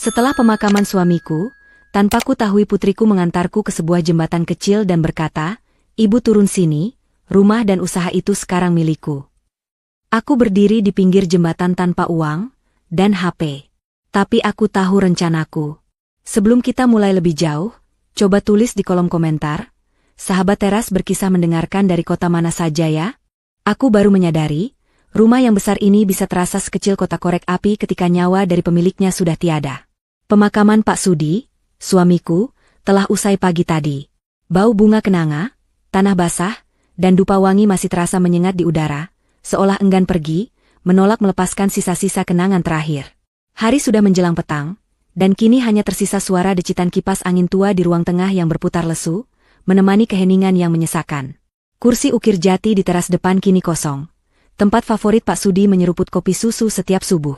Setelah pemakaman suamiku, tanpa ku tahui putriku mengantarku ke sebuah jembatan kecil dan berkata, "Ibu turun sini, rumah dan usaha itu sekarang milikku." Aku berdiri di pinggir jembatan tanpa uang dan HP. Tapi aku tahu rencanaku. Sebelum kita mulai lebih jauh, coba tulis di kolom komentar, sahabat teras berkisah mendengarkan dari kota mana saja ya? Aku baru menyadari, rumah yang besar ini bisa terasa sekecil kota korek api ketika nyawa dari pemiliknya sudah tiada. Pemakaman Pak Sudi, suamiku, telah usai pagi tadi. Bau bunga kenanga, tanah basah, dan dupa wangi masih terasa menyengat di udara, seolah enggan pergi, menolak melepaskan sisa-sisa kenangan terakhir. Hari sudah menjelang petang, dan kini hanya tersisa suara decitan kipas angin tua di ruang tengah yang berputar lesu, menemani keheningan yang menyesakan. Kursi ukir jati di teras depan kini kosong. Tempat favorit Pak Sudi menyeruput kopi susu setiap subuh.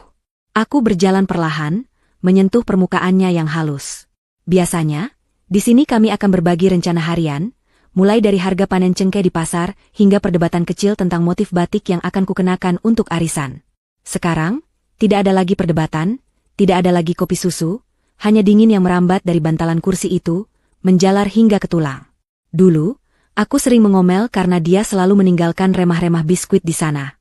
Aku berjalan perlahan, menyentuh permukaannya yang halus. Biasanya, di sini kami akan berbagi rencana harian, mulai dari harga panen cengkeh di pasar hingga perdebatan kecil tentang motif batik yang akan kukenakan untuk arisan. Sekarang, tidak ada lagi perdebatan, tidak ada lagi kopi susu, hanya dingin yang merambat dari bantalan kursi itu, menjalar hingga ke tulang. Dulu, aku sering mengomel karena dia selalu meninggalkan remah-remah biskuit di sana.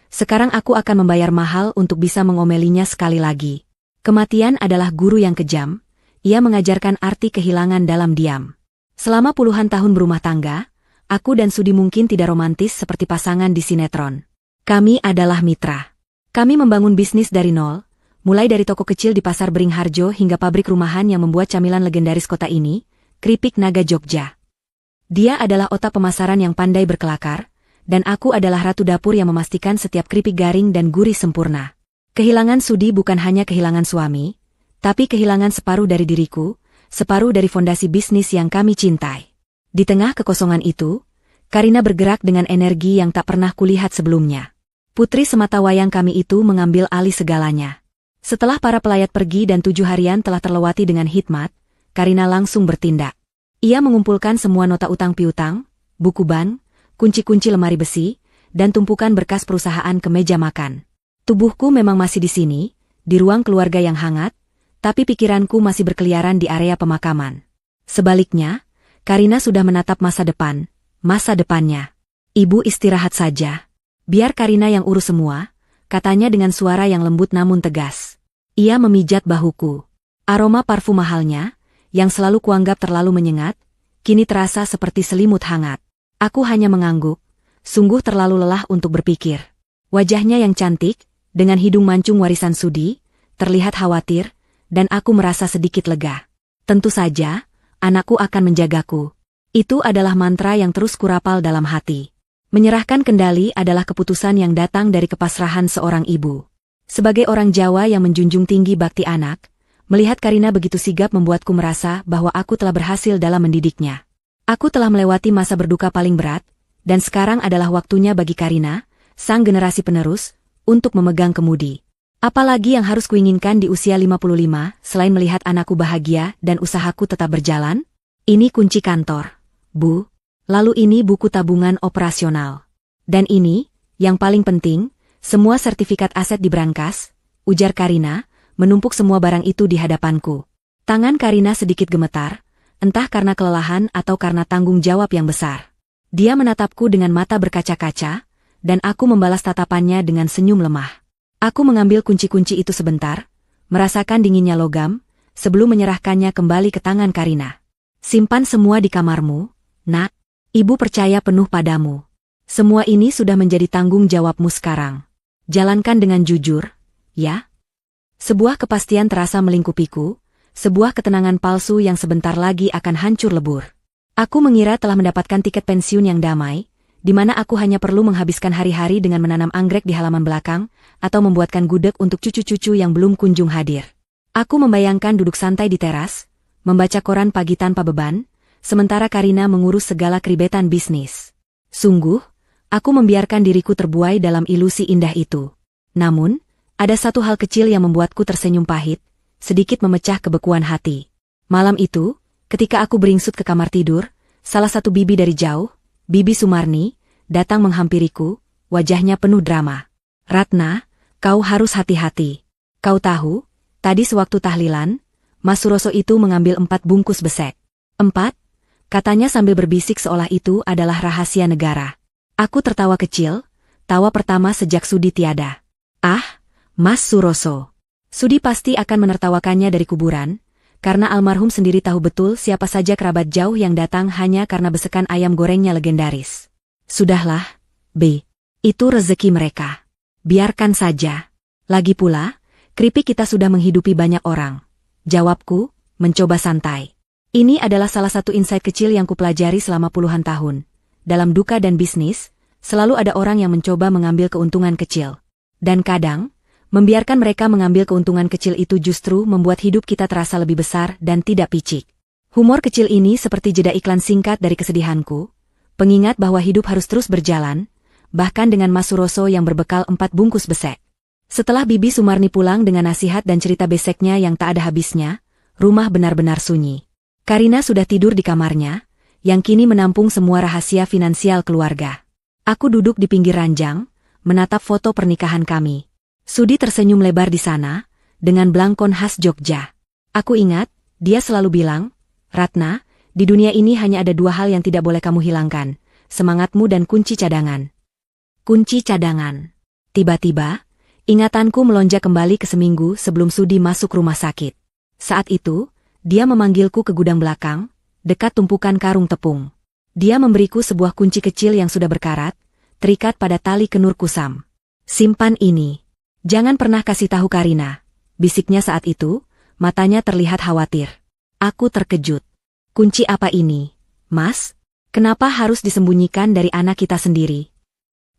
Sekarang aku akan membayar mahal untuk bisa mengomelinya sekali lagi. Kematian adalah guru yang kejam, ia mengajarkan arti kehilangan dalam diam. Selama puluhan tahun berumah tangga, aku dan Sudi mungkin tidak romantis seperti pasangan di sinetron. Kami adalah mitra. Kami membangun bisnis dari nol, mulai dari toko kecil di Pasar Beringharjo hingga pabrik rumahan yang membuat camilan legendaris kota ini, Keripik Naga Jogja. Dia adalah otak pemasaran yang pandai berkelakar, dan aku adalah ratu dapur yang memastikan setiap keripik garing dan gurih sempurna. Kehilangan Sudi bukan hanya kehilangan suami, tapi kehilangan separuh dari diriku, separuh dari fondasi bisnis yang kami cintai. Di tengah kekosongan itu, Karina bergerak dengan energi yang tak pernah kulihat sebelumnya. Putri semata wayang kami itu mengambil alih segalanya. Setelah para pelayat pergi dan 7 harian telah terlewati dengan hikmat, Karina langsung bertindak. Ia mengumpulkan semua nota utang piutang, buku bank, kunci-kunci lemari besi, dan tumpukan berkas perusahaan ke meja makan. Tubuhku memang masih di sini, di ruang keluarga yang hangat, tapi pikiranku masih berkeliaran di area pemakaman. Sebaliknya, Karina sudah menatap masa depan, masa depannya. "Ibu istirahat saja. Biar Karina yang urus semua," katanya dengan suara yang lembut namun tegas. Ia memijat bahuku. Aroma parfum mahalnya, yang selalu kuanggap terlalu menyengat, kini terasa seperti selimut hangat. Aku hanya mengangguk, sungguh terlalu lelah untuk berpikir. Wajahnya yang cantik, dengan hidung mancung warisan Sudi, terlihat khawatir, dan aku merasa sedikit lega. Tentu saja, anakku akan menjagaku. Itu adalah mantra yang terus kurapal dalam hati. Menyerahkan kendali adalah keputusan yang datang dari kepasrahan seorang ibu. Sebagai orang Jawa yang menjunjung tinggi bakti anak, melihat Karina begitu sigap membuatku merasa bahwa aku telah berhasil dalam mendidiknya. Aku telah melewati masa berduka paling berat, dan sekarang adalah waktunya bagi Karina, sang generasi penerus, untuk memegang kemudi. Apalagi yang harus kuinginkan di usia 55 selain melihat anakku bahagia dan usahaku tetap berjalan? Ini kunci kantor, Bu. Lalu ini buku tabungan operasional. Dan ini, yang paling penting, semua sertifikat aset di brankas, ujar Karina, menumpuk semua barang itu di hadapanku. Tangan Karina sedikit gemetar, entah karena kelelahan atau karena tanggung jawab yang besar. Dia menatapku dengan mata berkaca-kaca, dan aku membalas tatapannya dengan senyum lemah. Aku mengambil kunci-kunci itu sebentar, merasakan dinginnya logam, sebelum menyerahkannya kembali ke tangan Karina. "Simpan semua di kamarmu, Nak. Ibu percaya penuh padamu. Semua ini sudah menjadi tanggung jawabmu sekarang. Jalankan dengan jujur, ya?" Sebuah kepastian terasa melingkupiku, sebuah ketenangan palsu yang sebentar lagi akan hancur lebur. Aku mengira telah mendapatkan tiket pensiun yang damai, di mana aku hanya perlu menghabiskan hari-hari dengan menanam anggrek di halaman belakang, atau membuatkan gudeg untuk cucu-cucu yang belum kunjung hadir. Aku membayangkan duduk santai di teras, membaca koran pagi tanpa beban, sementara Karina mengurus segala keribetan bisnis. Sungguh, aku membiarkan diriku terbuai dalam ilusi indah itu. Namun, ada satu hal kecil yang membuatku tersenyum pahit, sedikit memecah kebekuan hati. Malam itu, ketika aku beringsut ke kamar tidur, salah satu bibi dari jauh, Bibi Sumarni, datang menghampiriku, wajahnya penuh drama. "Ratna, kau harus hati-hati. Kau tahu, Tadi sewaktu tahlilan, Mas Suroso itu mengambil 4 bungkus besek. 4? Katanya sambil berbisik seolah itu adalah rahasia negara. Aku tertawa kecil, tawa pertama sejak Sudi tiada. Ah, Mas Suroso. Sudi pasti akan menertawakannya dari kuburan, karena almarhum sendiri tahu betul siapa saja kerabat jauh yang datang hanya karena besekan ayam gorengnya legendaris. Sudahlah, B. Itu rezeki mereka. Biarkan saja. Lagi pula, keripik kita sudah menghidupi banyak orang. Jawabku, mencoba santai. Ini adalah salah satu insight kecil yang kupelajari selama puluhan tahun. Dalam duka dan bisnis, selalu ada orang yang mencoba mengambil keuntungan kecil. Dan kadang, membiarkan mereka mengambil keuntungan kecil itu justru membuat hidup kita terasa lebih besar dan tidak picik. Humor kecil ini seperti jeda iklan singkat dari kesedihanku, pengingat bahwa hidup harus terus berjalan, bahkan dengan Mas Suroso yang berbekal 4 bungkus besek. Setelah Bibi Sumarni pulang dengan nasihat dan cerita beseknya yang tak ada habisnya, rumah benar-benar sunyi. Karina sudah tidur di kamarnya, yang kini menampung semua rahasia finansial keluarga. Aku duduk di pinggir ranjang, menatap foto pernikahan kami. Sudi tersenyum lebar di sana, dengan belangkon khas Jogja. Aku ingat, dia selalu bilang, Ratna, di dunia ini hanya ada 2 hal yang tidak boleh kamu hilangkan, semangatmu dan kunci cadangan. Kunci cadangan. Tiba-tiba, ingatanku melonjak kembali ke seminggu sebelum Sudi masuk rumah sakit. Saat itu, dia memanggilku ke gudang belakang, dekat tumpukan karung tepung. Dia memberiku sebuah kunci kecil yang sudah berkarat, terikat pada tali kenur kusam. Simpan ini. Jangan pernah kasih tahu Karina, bisiknya saat itu, matanya terlihat khawatir. Aku terkejut. Kunci apa ini, Mas? Kenapa harus disembunyikan dari anak kita sendiri?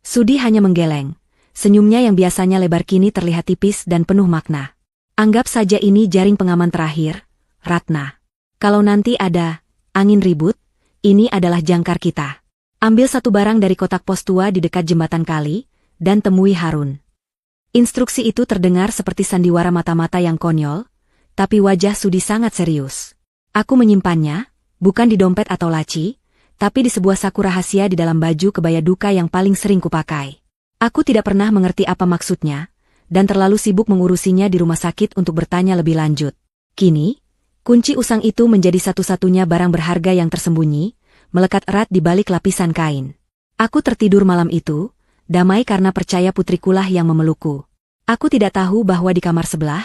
Sudi hanya menggeleng. Senyumnya yang biasanya lebar kini terlihat tipis dan penuh makna. Anggap saja ini jaring pengaman terakhir, Ratna. Kalau nanti ada angin ribut, ini adalah jangkar kita. Ambil satu barang dari kotak pos tua di dekat jembatan kali, dan temui Harun. Instruksi itu terdengar seperti sandiwara mata-mata yang konyol, tapi wajah Sudi sangat serius. Aku menyimpannya, bukan di dompet atau laci, tapi di sebuah saku rahasia di dalam baju kebaya duka yang paling sering kupakai. Aku tidak pernah mengerti apa maksudnya, dan terlalu sibuk mengurusinya di rumah sakit untuk bertanya lebih lanjut. Kini, kunci usang itu menjadi satu-satunya barang berharga yang tersembunyi, melekat erat di balik lapisan kain. Aku tertidur malam itu, damai karena percaya putrikulah yang memelukku. Aku tidak tahu bahwa di kamar sebelah,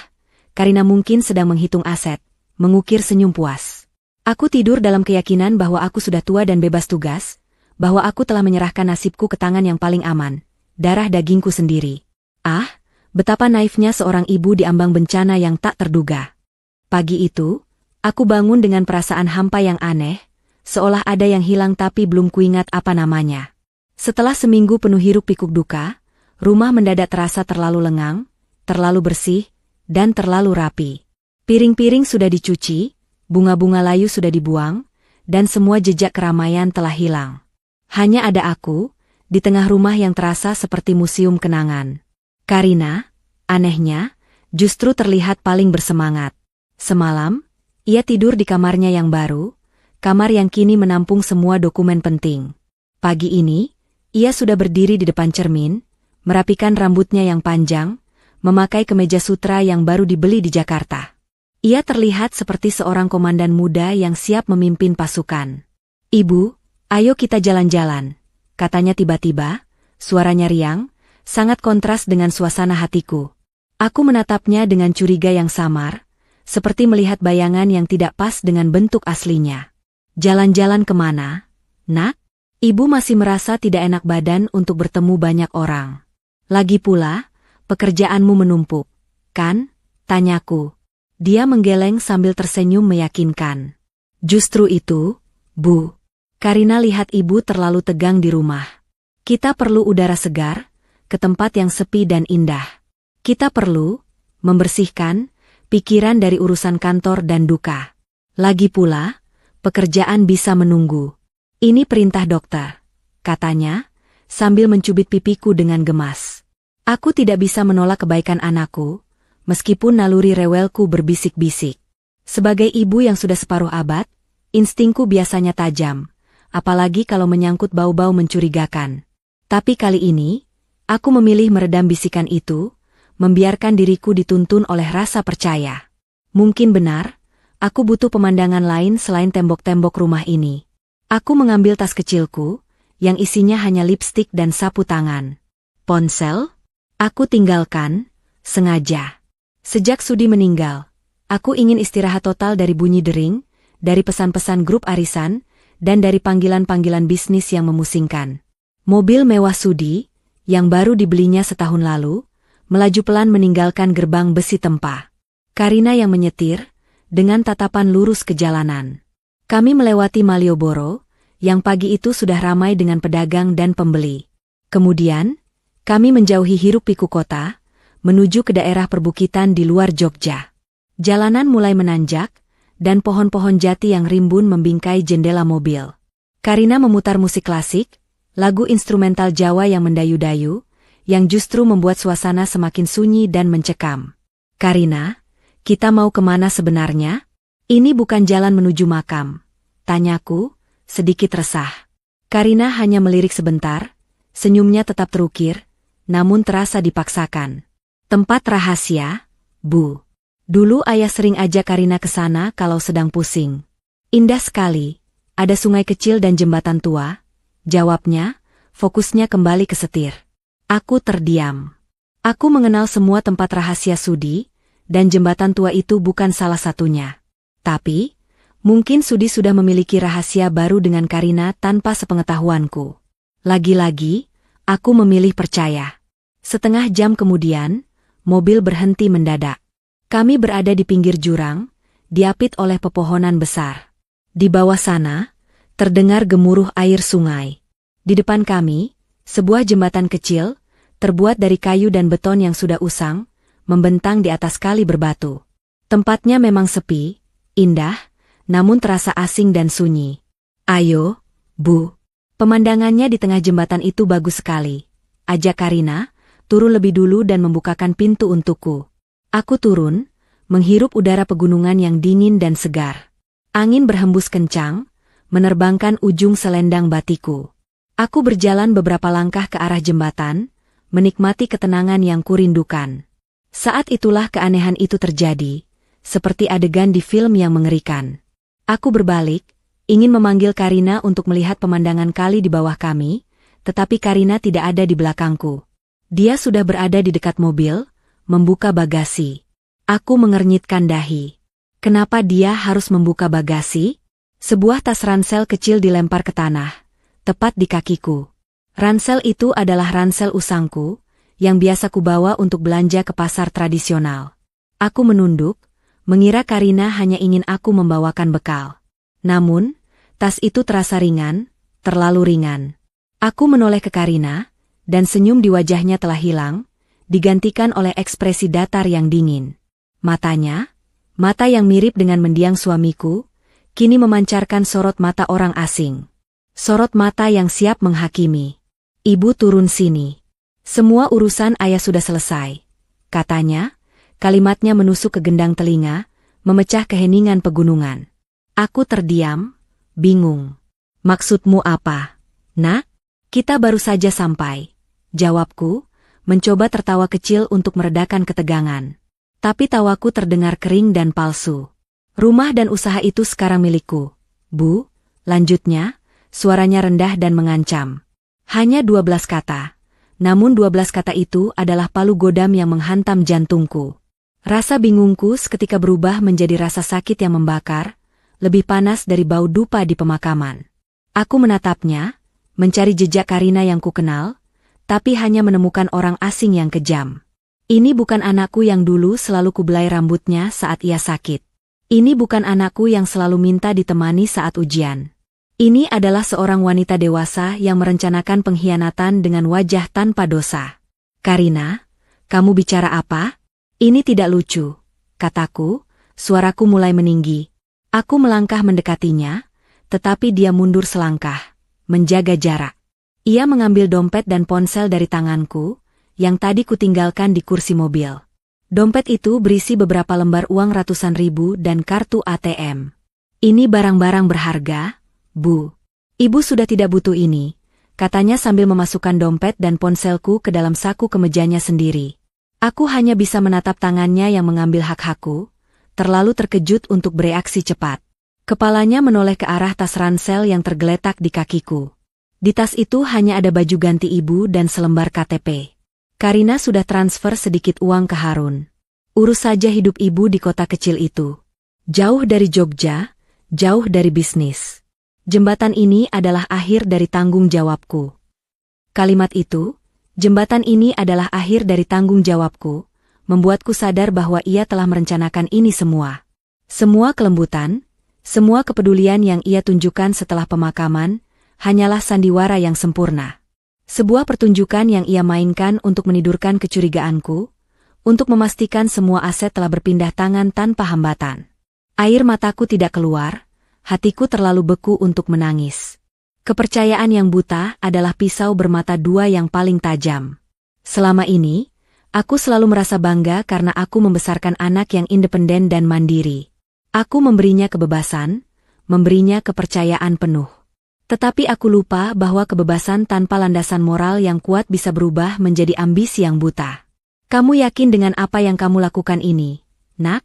Karina mungkin sedang menghitung aset, mengukir senyum puas. Aku tidur dalam keyakinan bahwa aku sudah tua dan bebas tugas, bahwa aku telah menyerahkan nasibku ke tangan yang paling aman. Darah dagingku sendiri. Ah, betapa naifnya seorang ibu di ambang bencana yang tak terduga. Pagi itu, aku bangun dengan perasaan hampa yang aneh, seolah ada yang hilang tapi belum kuingat apa namanya. Setelah seminggu penuh hiruk pikuk duka, rumah mendadak terasa terlalu lengang, terlalu bersih, dan terlalu rapi. Piring-piring sudah dicuci, bunga-bunga layu sudah dibuang, dan semua jejak keramaian telah hilang. Hanya ada aku, di tengah rumah yang terasa seperti museum kenangan. Karina, anehnya, justru terlihat paling bersemangat. Semalam, ia tidur di kamarnya yang baru, kamar yang kini menampung semua dokumen penting. Pagi ini, ia sudah berdiri di depan cermin, merapikan rambutnya yang panjang, memakai kemeja sutra yang baru dibeli di Jakarta. Ia terlihat seperti seorang komandan muda yang siap memimpin pasukan. Ibu, ayo kita jalan-jalan. Katanya tiba-tiba, suaranya riang, sangat kontras dengan suasana hatiku. Aku menatapnya dengan curiga yang samar, seperti melihat bayangan yang tidak pas dengan bentuk aslinya. Jalan-jalan kemana, Nak? Ibu masih merasa tidak enak badan untuk bertemu banyak orang. Lagi pula, pekerjaanmu menumpuk, kan? Tanyaku. Dia menggeleng sambil tersenyum meyakinkan. Justru itu, Bu. Karina lihat ibu terlalu tegang di rumah. Kita perlu udara segar, ke tempat yang sepi dan indah. Kita perlu membersihkan pikiran dari urusan kantor dan duka. Lagi pula, pekerjaan bisa menunggu. Ini perintah dokter, katanya, sambil mencubit pipiku dengan gemas. Aku tidak bisa menolak kebaikan anakku, meskipun naluri rewelku berbisik-bisik. Sebagai ibu yang sudah separuh abad, instingku biasanya tajam. Apalagi kalau menyangkut bau-bau mencurigakan. Tapi kali ini, aku memilih meredam bisikan itu, membiarkan diriku dituntun oleh rasa percaya. Mungkin benar, aku butuh pemandangan lain selain tembok-tembok rumah ini. Aku mengambil tas kecilku, yang isinya hanya lipstik dan sapu tangan. Ponsel? Aku tinggalkan, sengaja. Sejak Sudi meninggal, aku ingin istirahat total dari bunyi dering, dari pesan-pesan grup arisan, dan dari panggilan-panggilan bisnis yang memusingkan. Mobil mewah Sudi, yang baru dibelinya setahun lalu, melaju pelan meninggalkan gerbang besi Tempa. Karina yang menyetir, dengan tatapan lurus ke jalanan. Kami melewati Malioboro, yang pagi itu sudah ramai dengan pedagang dan pembeli. Kemudian, kami menjauhi hiruk-pikuk kota, menuju ke daerah perbukitan di luar Jogja. Jalanan mulai menanjak, dan pohon-pohon jati yang rimbun membingkai jendela mobil. Karina memutar musik klasik, lagu instrumental Jawa yang mendayu-dayu, yang justru membuat suasana semakin sunyi dan mencekam. Karina, kita mau kemana sebenarnya? Ini bukan jalan menuju makam, tanyaku, sedikit resah. Karina hanya melirik sebentar, senyumnya tetap terukir, namun terasa dipaksakan. Tempat rahasia, Bu. Dulu ayah sering ajak Karina ke sana kalau sedang pusing. Indah sekali, ada sungai kecil dan jembatan tua, jawabnya, fokusnya kembali ke setir. Aku terdiam. Aku mengenal semua tempat rahasia Sudi, dan jembatan tua itu bukan salah satunya. Tapi, mungkin Sudi sudah memiliki rahasia baru dengan Karina tanpa sepengetahuanku. Lagi-lagi, aku memilih percaya. Setengah jam kemudian, mobil berhenti mendadak. Kami berada di pinggir jurang, diapit oleh pepohonan besar. Di bawah sana, terdengar gemuruh air sungai. Di depan kami, sebuah jembatan kecil, terbuat dari kayu dan beton yang sudah usang, membentang di atas kali berbatu. Tempatnya memang sepi, indah, namun terasa asing dan sunyi. Ayo, Bu. Pemandangannya di tengah jembatan itu bagus sekali. Ajak Karina, turun lebih dulu dan membukakan pintu untukku. Aku turun, menghirup udara pegunungan yang dingin dan segar. Angin berhembus kencang, menerbangkan ujung selendang batiku. Aku berjalan beberapa langkah ke arah jembatan, menikmati ketenangan yang kurindukan. Saat itulah keanehan itu terjadi, seperti adegan di film yang mengerikan. Aku berbalik, ingin memanggil Karina untuk melihat pemandangan kali di bawah kami, tetapi Karina tidak ada di belakangku. Dia sudah berada di dekat mobil, membuka bagasi. Aku mengernyitkan dahi. Kenapa dia harus membuka bagasi? Sebuah tas ransel kecil dilempar ke tanah, tepat di kakiku. Ransel itu adalah ransel usangku, yang biasa kubawa untuk belanja ke pasar tradisional. Aku menunduk, mengira Karina hanya ingin aku membawakan bekal. Namun, tas itu terasa ringan, terlalu ringan. Aku menoleh ke Karina, dan senyum di wajahnya telah hilang, digantikan oleh ekspresi datar yang dingin. Matanya, mata yang mirip dengan mendiang suamiku, kini memancarkan sorot mata orang asing. Sorot mata yang siap menghakimi. Ibu turun sini. Semua urusan ayah sudah selesai, katanya, kalimatnya menusuk ke gendang telinga, memecah keheningan pegunungan. Aku terdiam, bingung. Maksudmu apa? Nak? Kita baru saja sampai, jawabku, mencoba tertawa kecil untuk meredakan ketegangan. Tapi tawaku terdengar kering dan palsu. Rumah dan usaha itu sekarang milikku, Bu, lanjutnya, suaranya rendah dan mengancam. Hanya 12 kata. Namun 12 kata itu adalah palu godam yang menghantam jantungku. Rasa bingungku seketika berubah menjadi rasa sakit yang membakar, lebih panas dari bau dupa di pemakaman. Aku menatapnya, mencari jejak Karina yang kukenal, tapi hanya menemukan orang asing yang kejam. Ini bukan anakku yang dulu selalu kubelai rambutnya saat ia sakit. Ini bukan anakku yang selalu minta ditemani saat ujian. Ini adalah seorang wanita dewasa yang merencanakan pengkhianatan dengan wajah tanpa dosa. Karina, kamu bicara apa? Ini tidak lucu, kataku, suaraku mulai meninggi. Aku melangkah mendekatinya, tetapi dia mundur selangkah, menjaga jarak. Ia mengambil dompet dan ponsel dari tanganku, yang tadi kutinggalkan di kursi mobil. Dompet itu berisi beberapa lembar uang ratusan ribu dan kartu ATM. Ini barang-barang berharga, Bu. Ibu sudah tidak butuh ini, katanya sambil memasukkan dompet dan ponselku ke dalam saku kemejanya sendiri. Aku hanya bisa menatap tangannya yang mengambil hak-hakku, terlalu terkejut untuk bereaksi cepat. Kepalanya menoleh ke arah tas ransel yang tergeletak di kakiku. Di tas itu hanya ada baju ganti ibu dan selembar KTP. Karina sudah transfer sedikit uang ke Harun. Urus saja hidup ibu di kota kecil itu. Jauh dari Jogja, jauh dari bisnis. Jembatan ini adalah akhir dari tanggung jawabku. Kalimat itu, jembatan ini adalah akhir dari tanggung jawabku, membuatku sadar bahwa ia telah merencanakan ini semua. Semua kelembutan, semua kepedulian yang ia tunjukkan setelah pemakaman, hanyalah sandiwara yang sempurna. Sebuah pertunjukan yang ia mainkan untuk menidurkan kecurigaanku, untuk memastikan semua aset telah berpindah tangan tanpa hambatan. Air mataku tidak keluar, hatiku terlalu beku untuk menangis. Kepercayaan yang buta adalah pisau bermata dua yang paling tajam. Selama ini, aku selalu merasa bangga karena aku membesarkan anak yang independen dan mandiri. Aku memberinya kebebasan, memberinya kepercayaan penuh. Tetapi aku lupa bahwa kebebasan tanpa landasan moral yang kuat bisa berubah menjadi ambisi yang buta. Kamu yakin dengan apa yang kamu lakukan ini, Nak?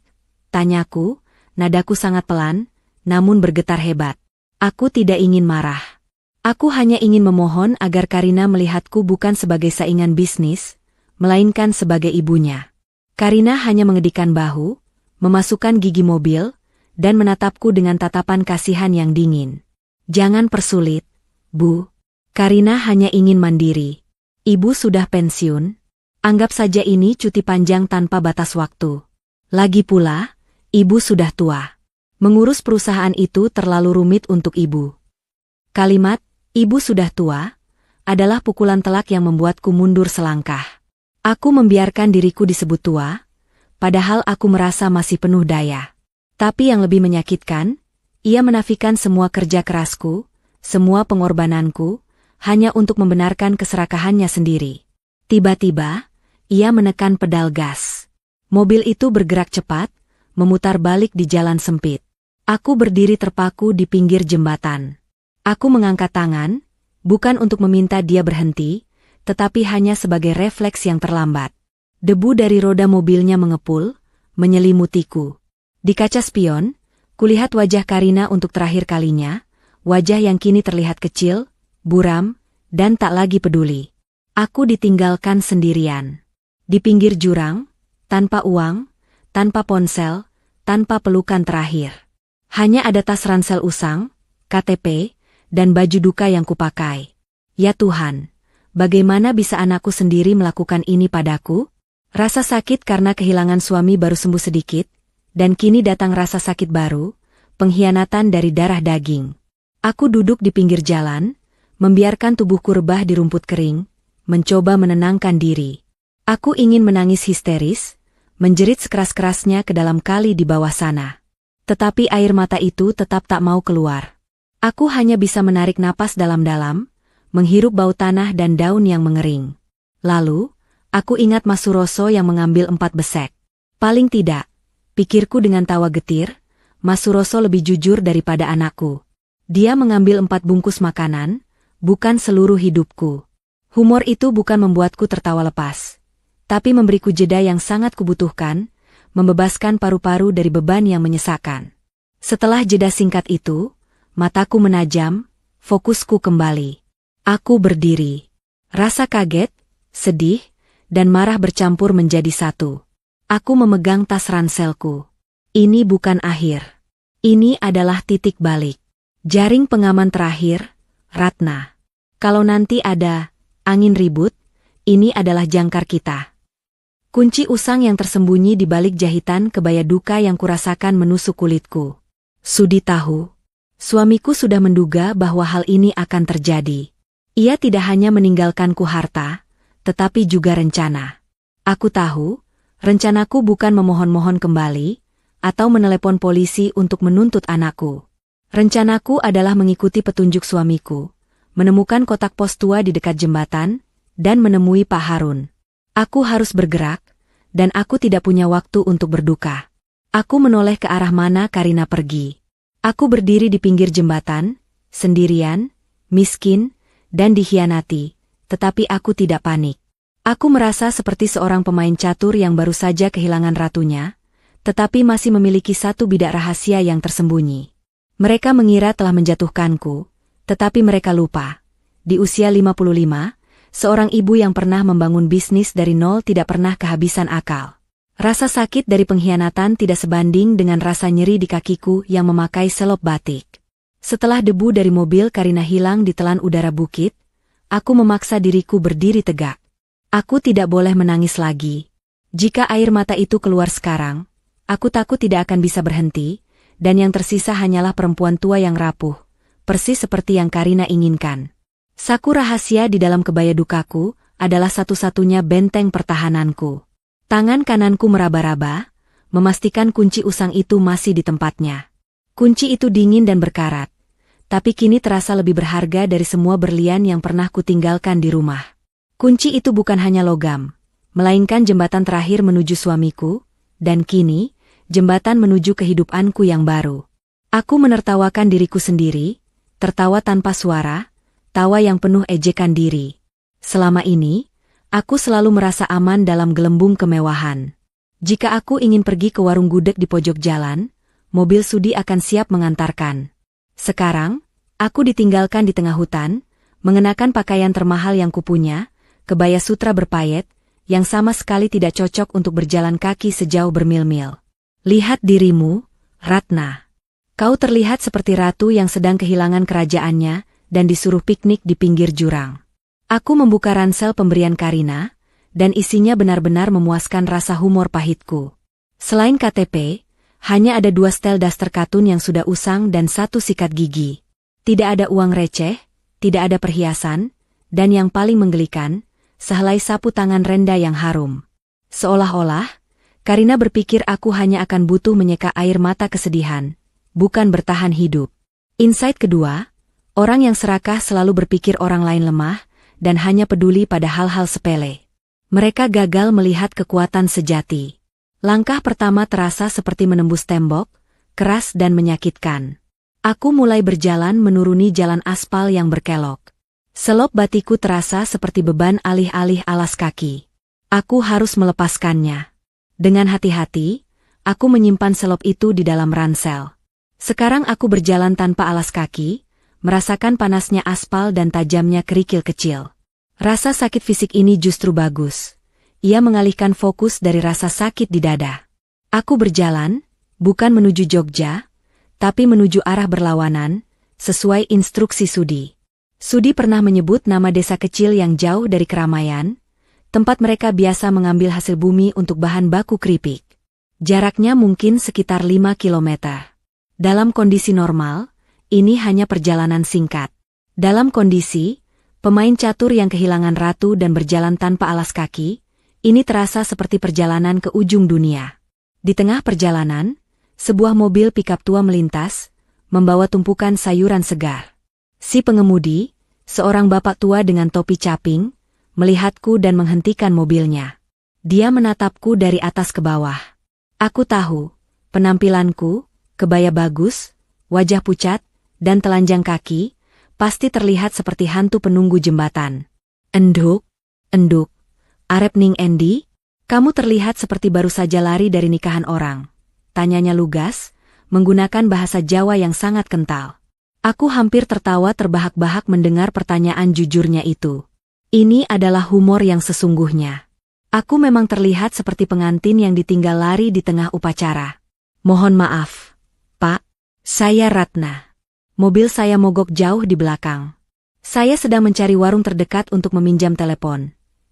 Tanyaku, nadaku sangat pelan, namun bergetar hebat. Aku tidak ingin marah. Aku hanya ingin memohon agar Karina melihatku bukan sebagai saingan bisnis, melainkan sebagai ibunya. Karina hanya mengedikkan bahu, memasukkan gigi mobil, dan menatapku dengan tatapan kasihan yang dingin. Jangan persulit, Bu. Karina hanya ingin mandiri. Ibu sudah pensiun. Anggap saja ini cuti panjang tanpa batas waktu. Lagi pula, ibu sudah tua. Mengurus perusahaan itu terlalu rumit untuk ibu. Kalimat, ibu sudah tua, adalah pukulan telak yang membuatku mundur selangkah. Aku membiarkan diriku disebut tua, padahal aku merasa masih penuh daya. Tapi yang lebih menyakitkan, ia menafikan semua kerja kerasku, semua pengorbananku, hanya untuk membenarkan keserakahannya sendiri. Tiba-tiba, ia menekan pedal gas. Mobil itu bergerak cepat, memutar balik di jalan sempit. Aku berdiri terpaku di pinggir jembatan. Aku mengangkat tangan, bukan untuk meminta dia berhenti, tetapi hanya sebagai refleks yang terlambat. Debu dari roda mobilnya mengepul, menyelimutiku. Di kaca spion, kulihat wajah Karina untuk terakhir kalinya, wajah yang kini terlihat kecil, buram, dan tak lagi peduli. Aku ditinggalkan sendirian. Di pinggir jurang, tanpa uang, tanpa ponsel, tanpa pelukan terakhir. Hanya ada tas ransel usang, KTP, dan baju duka yang kupakai. Ya Tuhan, bagaimana bisa anakku sendiri melakukan ini padaku? Rasa sakit karena kehilangan suami baru sembuh sedikit, dan kini datang rasa sakit baru, pengkhianatan dari darah daging. Aku duduk di pinggir jalan, membiarkan tubuhku rebah di rumput kering, mencoba menenangkan diri. Aku ingin menangis histeris, menjerit sekeras-kerasnya ke dalam kali di bawah sana. Tetapi air mata itu tetap tak mau keluar. Aku hanya bisa menarik napas dalam-dalam, menghirup bau tanah dan daun yang mengering. Lalu, aku ingat Mas Suroso yang mengambil 4 besek. Paling tidak, pikirku dengan tawa getir, Mas Suroso lebih jujur daripada anakku. Dia mengambil 4 bungkus makanan, bukan seluruh hidupku. Humor itu bukan membuatku tertawa lepas, tapi memberiku jeda yang sangat kubutuhkan, membebaskan paru-paru dari beban yang menyesakan. Setelah jeda singkat itu, mataku menajam, fokusku kembali. Aku berdiri. Rasa kaget, sedih, dan marah bercampur menjadi satu. Aku memegang tas ranselku. Ini bukan akhir. Ini adalah titik balik. Jaring pengaman terakhir, Ratna. Kalau nanti ada angin ribut, ini adalah jangkar kita. Kunci usang yang tersembunyi di balik jahitan kebaya duka yang kurasakan menusuk kulitku. Sudi tahu. Suamiku sudah menduga bahwa hal ini akan terjadi. Ia tidak hanya meninggalkanku harta, tetapi juga rencana. Aku tahu, rencanaku bukan memohon-mohon kembali, atau menelepon polisi untuk menuntut anakku. Rencanaku adalah mengikuti petunjuk suamiku, menemukan kotak pos tua di dekat jembatan, dan menemui Pak Harun. Aku harus bergerak, dan aku tidak punya waktu untuk berduka. Aku menoleh ke arah mana Karina pergi. Aku berdiri di pinggir jembatan, sendirian, miskin, dan dikhianati, tetapi aku tidak panik. Aku merasa seperti seorang pemain catur yang baru saja kehilangan ratunya, tetapi masih memiliki satu bidak rahasia yang tersembunyi. Mereka mengira telah menjatuhkanku, tetapi mereka lupa. Di usia 55, seorang ibu yang pernah membangun bisnis dari nol tidak pernah kehabisan akal. Rasa sakit dari pengkhianatan tidak sebanding dengan rasa nyeri di kakiku yang memakai selop batik. Setelah debu dari mobil Karina hilang di telan udara bukit, aku memaksa diriku berdiri tegak. Aku tidak boleh menangis lagi. Jika air mata itu keluar sekarang, aku takut tidak akan bisa berhenti, dan yang tersisa hanyalah perempuan tua yang rapuh, persis seperti yang Karina inginkan. Saku rahasia di dalam kebaya dukaku adalah satu-satunya benteng pertahananku. Tangan kananku meraba-raba, memastikan kunci usang itu masih di tempatnya. Kunci itu dingin dan berkarat, tapi kini terasa lebih berharga dari semua berlian yang pernah kutinggalkan di rumah. Kunci itu bukan hanya logam, melainkan jembatan terakhir menuju suamiku, dan kini, jembatan menuju kehidupanku yang baru. Aku menertawakan diriku sendiri, tertawa tanpa suara, tawa yang penuh ejekan diri. Selama ini, aku selalu merasa aman dalam gelembung kemewahan. Jika aku ingin pergi ke warung gudeg di pojok jalan, mobil sudi akan siap mengantarkan. Sekarang, aku ditinggalkan di tengah hutan, mengenakan pakaian termahal yang kupunya, kebaya sutra berpayet, yang sama sekali tidak cocok untuk berjalan kaki sejauh bermil-mil. Lihat dirimu, Ratna. Kau terlihat seperti ratu yang sedang kehilangan kerajaannya dan disuruh piknik di pinggir jurang. Aku membuka ransel pemberian Karina, dan isinya benar-benar memuaskan rasa humor pahitku. Selain KTP, hanya ada 2 stel daster katun yang sudah usang dan 1 sikat gigi. Tidak ada uang receh, tidak ada perhiasan, dan yang paling menggelikan, sehelai sapu tangan Renda yang harum. Seolah-olah, Karina berpikir aku hanya akan butuh menyeka air mata kesedihan, bukan bertahan hidup. Insight kedua, orang yang serakah selalu berpikir orang lain lemah, dan hanya peduli pada hal-hal sepele. Mereka gagal melihat kekuatan sejati. Langkah pertama terasa seperti menembus tembok, keras dan menyakitkan. Aku mulai berjalan menuruni jalan aspal yang berkelok. Selop batikku terasa seperti beban alih-alih alas kaki. Aku harus melepaskannya. Dengan hati-hati, aku menyimpan selop itu di dalam ransel. Sekarang aku berjalan tanpa alas kaki, merasakan panasnya aspal dan tajamnya kerikil kecil. Rasa sakit fisik ini justru bagus. Ia mengalihkan fokus dari rasa sakit di dada. Aku berjalan, bukan menuju Jogja, tapi menuju arah berlawanan, sesuai instruksi Sudi. Sudi pernah menyebut nama desa kecil yang jauh dari keramaian, tempat mereka biasa mengambil hasil bumi untuk bahan baku keripik. Jaraknya mungkin sekitar 5 kilometer. Dalam kondisi normal, ini hanya perjalanan singkat. Dalam kondisi, pemain catur yang kehilangan ratu dan berjalan tanpa alas kaki, ini terasa seperti perjalanan ke ujung dunia. Di tengah perjalanan, sebuah mobil pikap tua melintas, membawa tumpukan sayuran segar. Si pengemudi, seorang bapak tua dengan topi caping, melihatku dan menghentikan mobilnya. Dia menatapku dari atas ke bawah. Aku tahu, penampilanku, kebaya bagus, wajah pucat, dan telanjang kaki, pasti terlihat seperti hantu penunggu jembatan. Enduk, Arep ning endi? Kamu terlihat seperti baru saja lari dari nikahan orang. Tanyanya lugas, menggunakan bahasa Jawa yang sangat kental. Aku hampir tertawa terbahak-bahak mendengar pertanyaan jujurnya itu. Ini adalah humor yang sesungguhnya. Aku memang terlihat seperti pengantin yang ditinggal lari di tengah upacara. Mohon maaf, Pak. Saya Ratna. Mobil saya mogok jauh di belakang. Saya sedang mencari warung terdekat untuk meminjam telepon.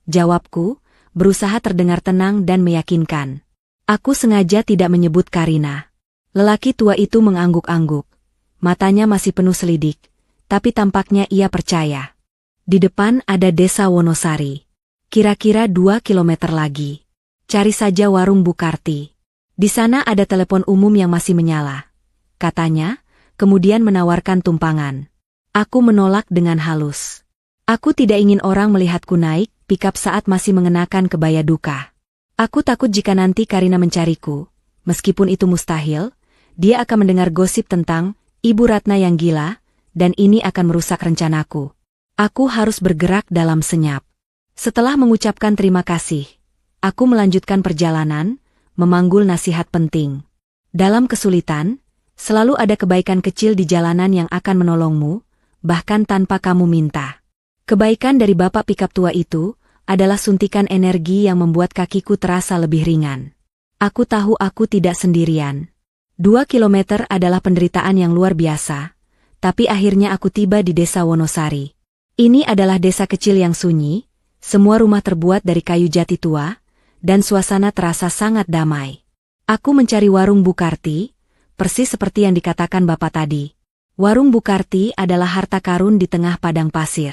Jawabku, berusaha terdengar tenang dan meyakinkan. Aku sengaja tidak menyebut Karina. Lelaki tua itu mengangguk-angguk. Matanya masih penuh selidik, tapi tampaknya ia percaya. Di depan ada desa Wonosari. Kira-kira 2 kilometer lagi. Cari saja warung Bukarti. Di sana ada telepon umum yang masih menyala. Katanya, kemudian menawarkan tumpangan. Aku menolak dengan halus. Aku tidak ingin orang melihatku naik pikap saat masih mengenakan kebaya duka. Aku takut jika nanti Karina mencariku. Meskipun itu mustahil, dia akan mendengar gosip tentang Ibu Ratna yang gila, dan ini akan merusak rencanaku. Aku harus bergerak dalam senyap. Setelah mengucapkan terima kasih, aku melanjutkan perjalanan, memanggul nasihat penting. Dalam kesulitan, selalu ada kebaikan kecil di jalanan yang akan menolongmu, bahkan tanpa kamu minta. Kebaikan dari bapak pikap tua itu adalah suntikan energi yang membuat kakiku terasa lebih ringan. Aku tahu aku tidak sendirian. 2 kilometer adalah penderitaan yang luar biasa, tapi akhirnya aku tiba di desa Wonosari. Ini adalah desa kecil yang sunyi, semua rumah terbuat dari kayu jati tua, dan suasana terasa sangat damai. Aku mencari warung Bukarti, persis seperti yang dikatakan bapak tadi. Warung Bukarti adalah harta karun di tengah padang pasir.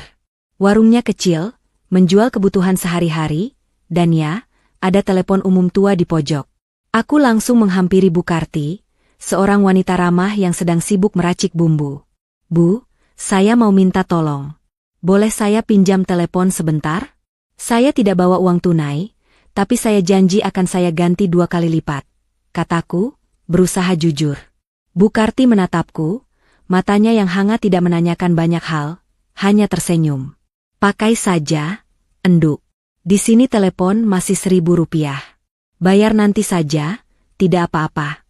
Warungnya kecil, menjual kebutuhan sehari-hari, dan ya, ada telepon umum tua di pojok. Aku langsung menghampiri Bukarti, seorang wanita ramah yang sedang sibuk meracik bumbu. Bu, saya mau minta tolong. Boleh saya pinjam telepon sebentar? Saya tidak bawa uang tunai, tapi saya janji akan saya ganti 2 kali lipat, kataku, berusaha jujur. Bukarti menatapku, matanya yang hangat tidak menanyakan banyak hal, hanya tersenyum. Pakai saja, enduk. Di sini telepon masih 1.000 rupiah. Bayar nanti saja, tidak apa-apa.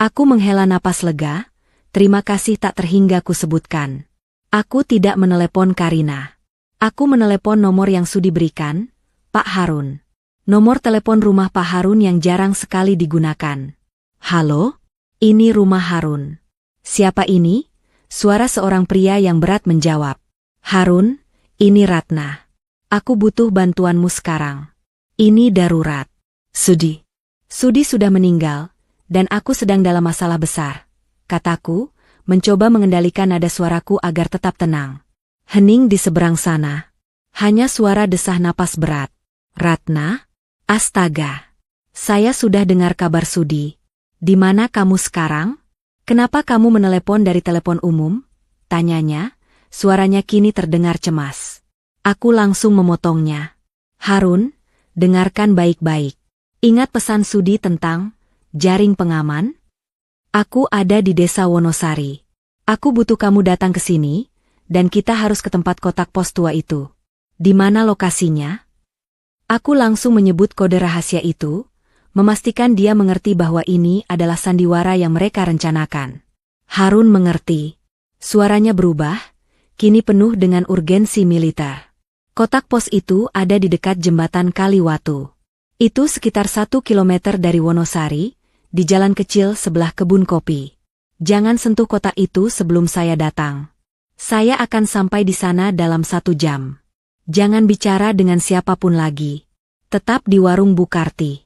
Aku menghela napas lega, terima kasih tak terhingga ku sebutkan. Aku tidak menelepon Karina. Aku menelepon nomor yang Sudi berikan, Pak Harun. Nomor telepon rumah Pak Harun yang jarang sekali digunakan. Halo? Ini rumah Harun. Siapa ini? Suara seorang pria yang berat menjawab. Harun, ini Ratna. Aku butuh bantuanmu sekarang. Ini darurat. Sudi. Sudi sudah meninggal, dan aku sedang dalam masalah besar, kataku, mencoba mengendalikan nada suaraku agar tetap tenang. Hening di seberang sana. Hanya suara desah napas berat. Ratna? Astaga. Saya sudah dengar kabar Sudi. Di mana kamu sekarang? Kenapa kamu menelepon dari telepon umum? Tanyanya, suaranya kini terdengar cemas. Aku langsung memotongnya. Harun, dengarkan baik-baik. Ingat pesan Sudi tentang jaring pengaman? Aku ada di desa Wonosari. Aku butuh kamu datang ke sini, dan kita harus ke tempat kotak pos tua itu. Di mana lokasinya? Aku langsung menyebut kode rahasia itu, memastikan dia mengerti bahwa ini adalah sandiwara yang mereka rencanakan. Harun mengerti. Suaranya berubah, kini penuh dengan urgensi militer. Kotak pos itu ada di dekat jembatan Kaliwatu. Itu sekitar 1 kilometer dari Wonosari, di jalan kecil sebelah kebun kopi. Jangan sentuh kotak itu sebelum saya datang. Saya akan sampai di sana dalam 1 jam. Jangan bicara dengan siapapun lagi. Tetap di warung Bukarti.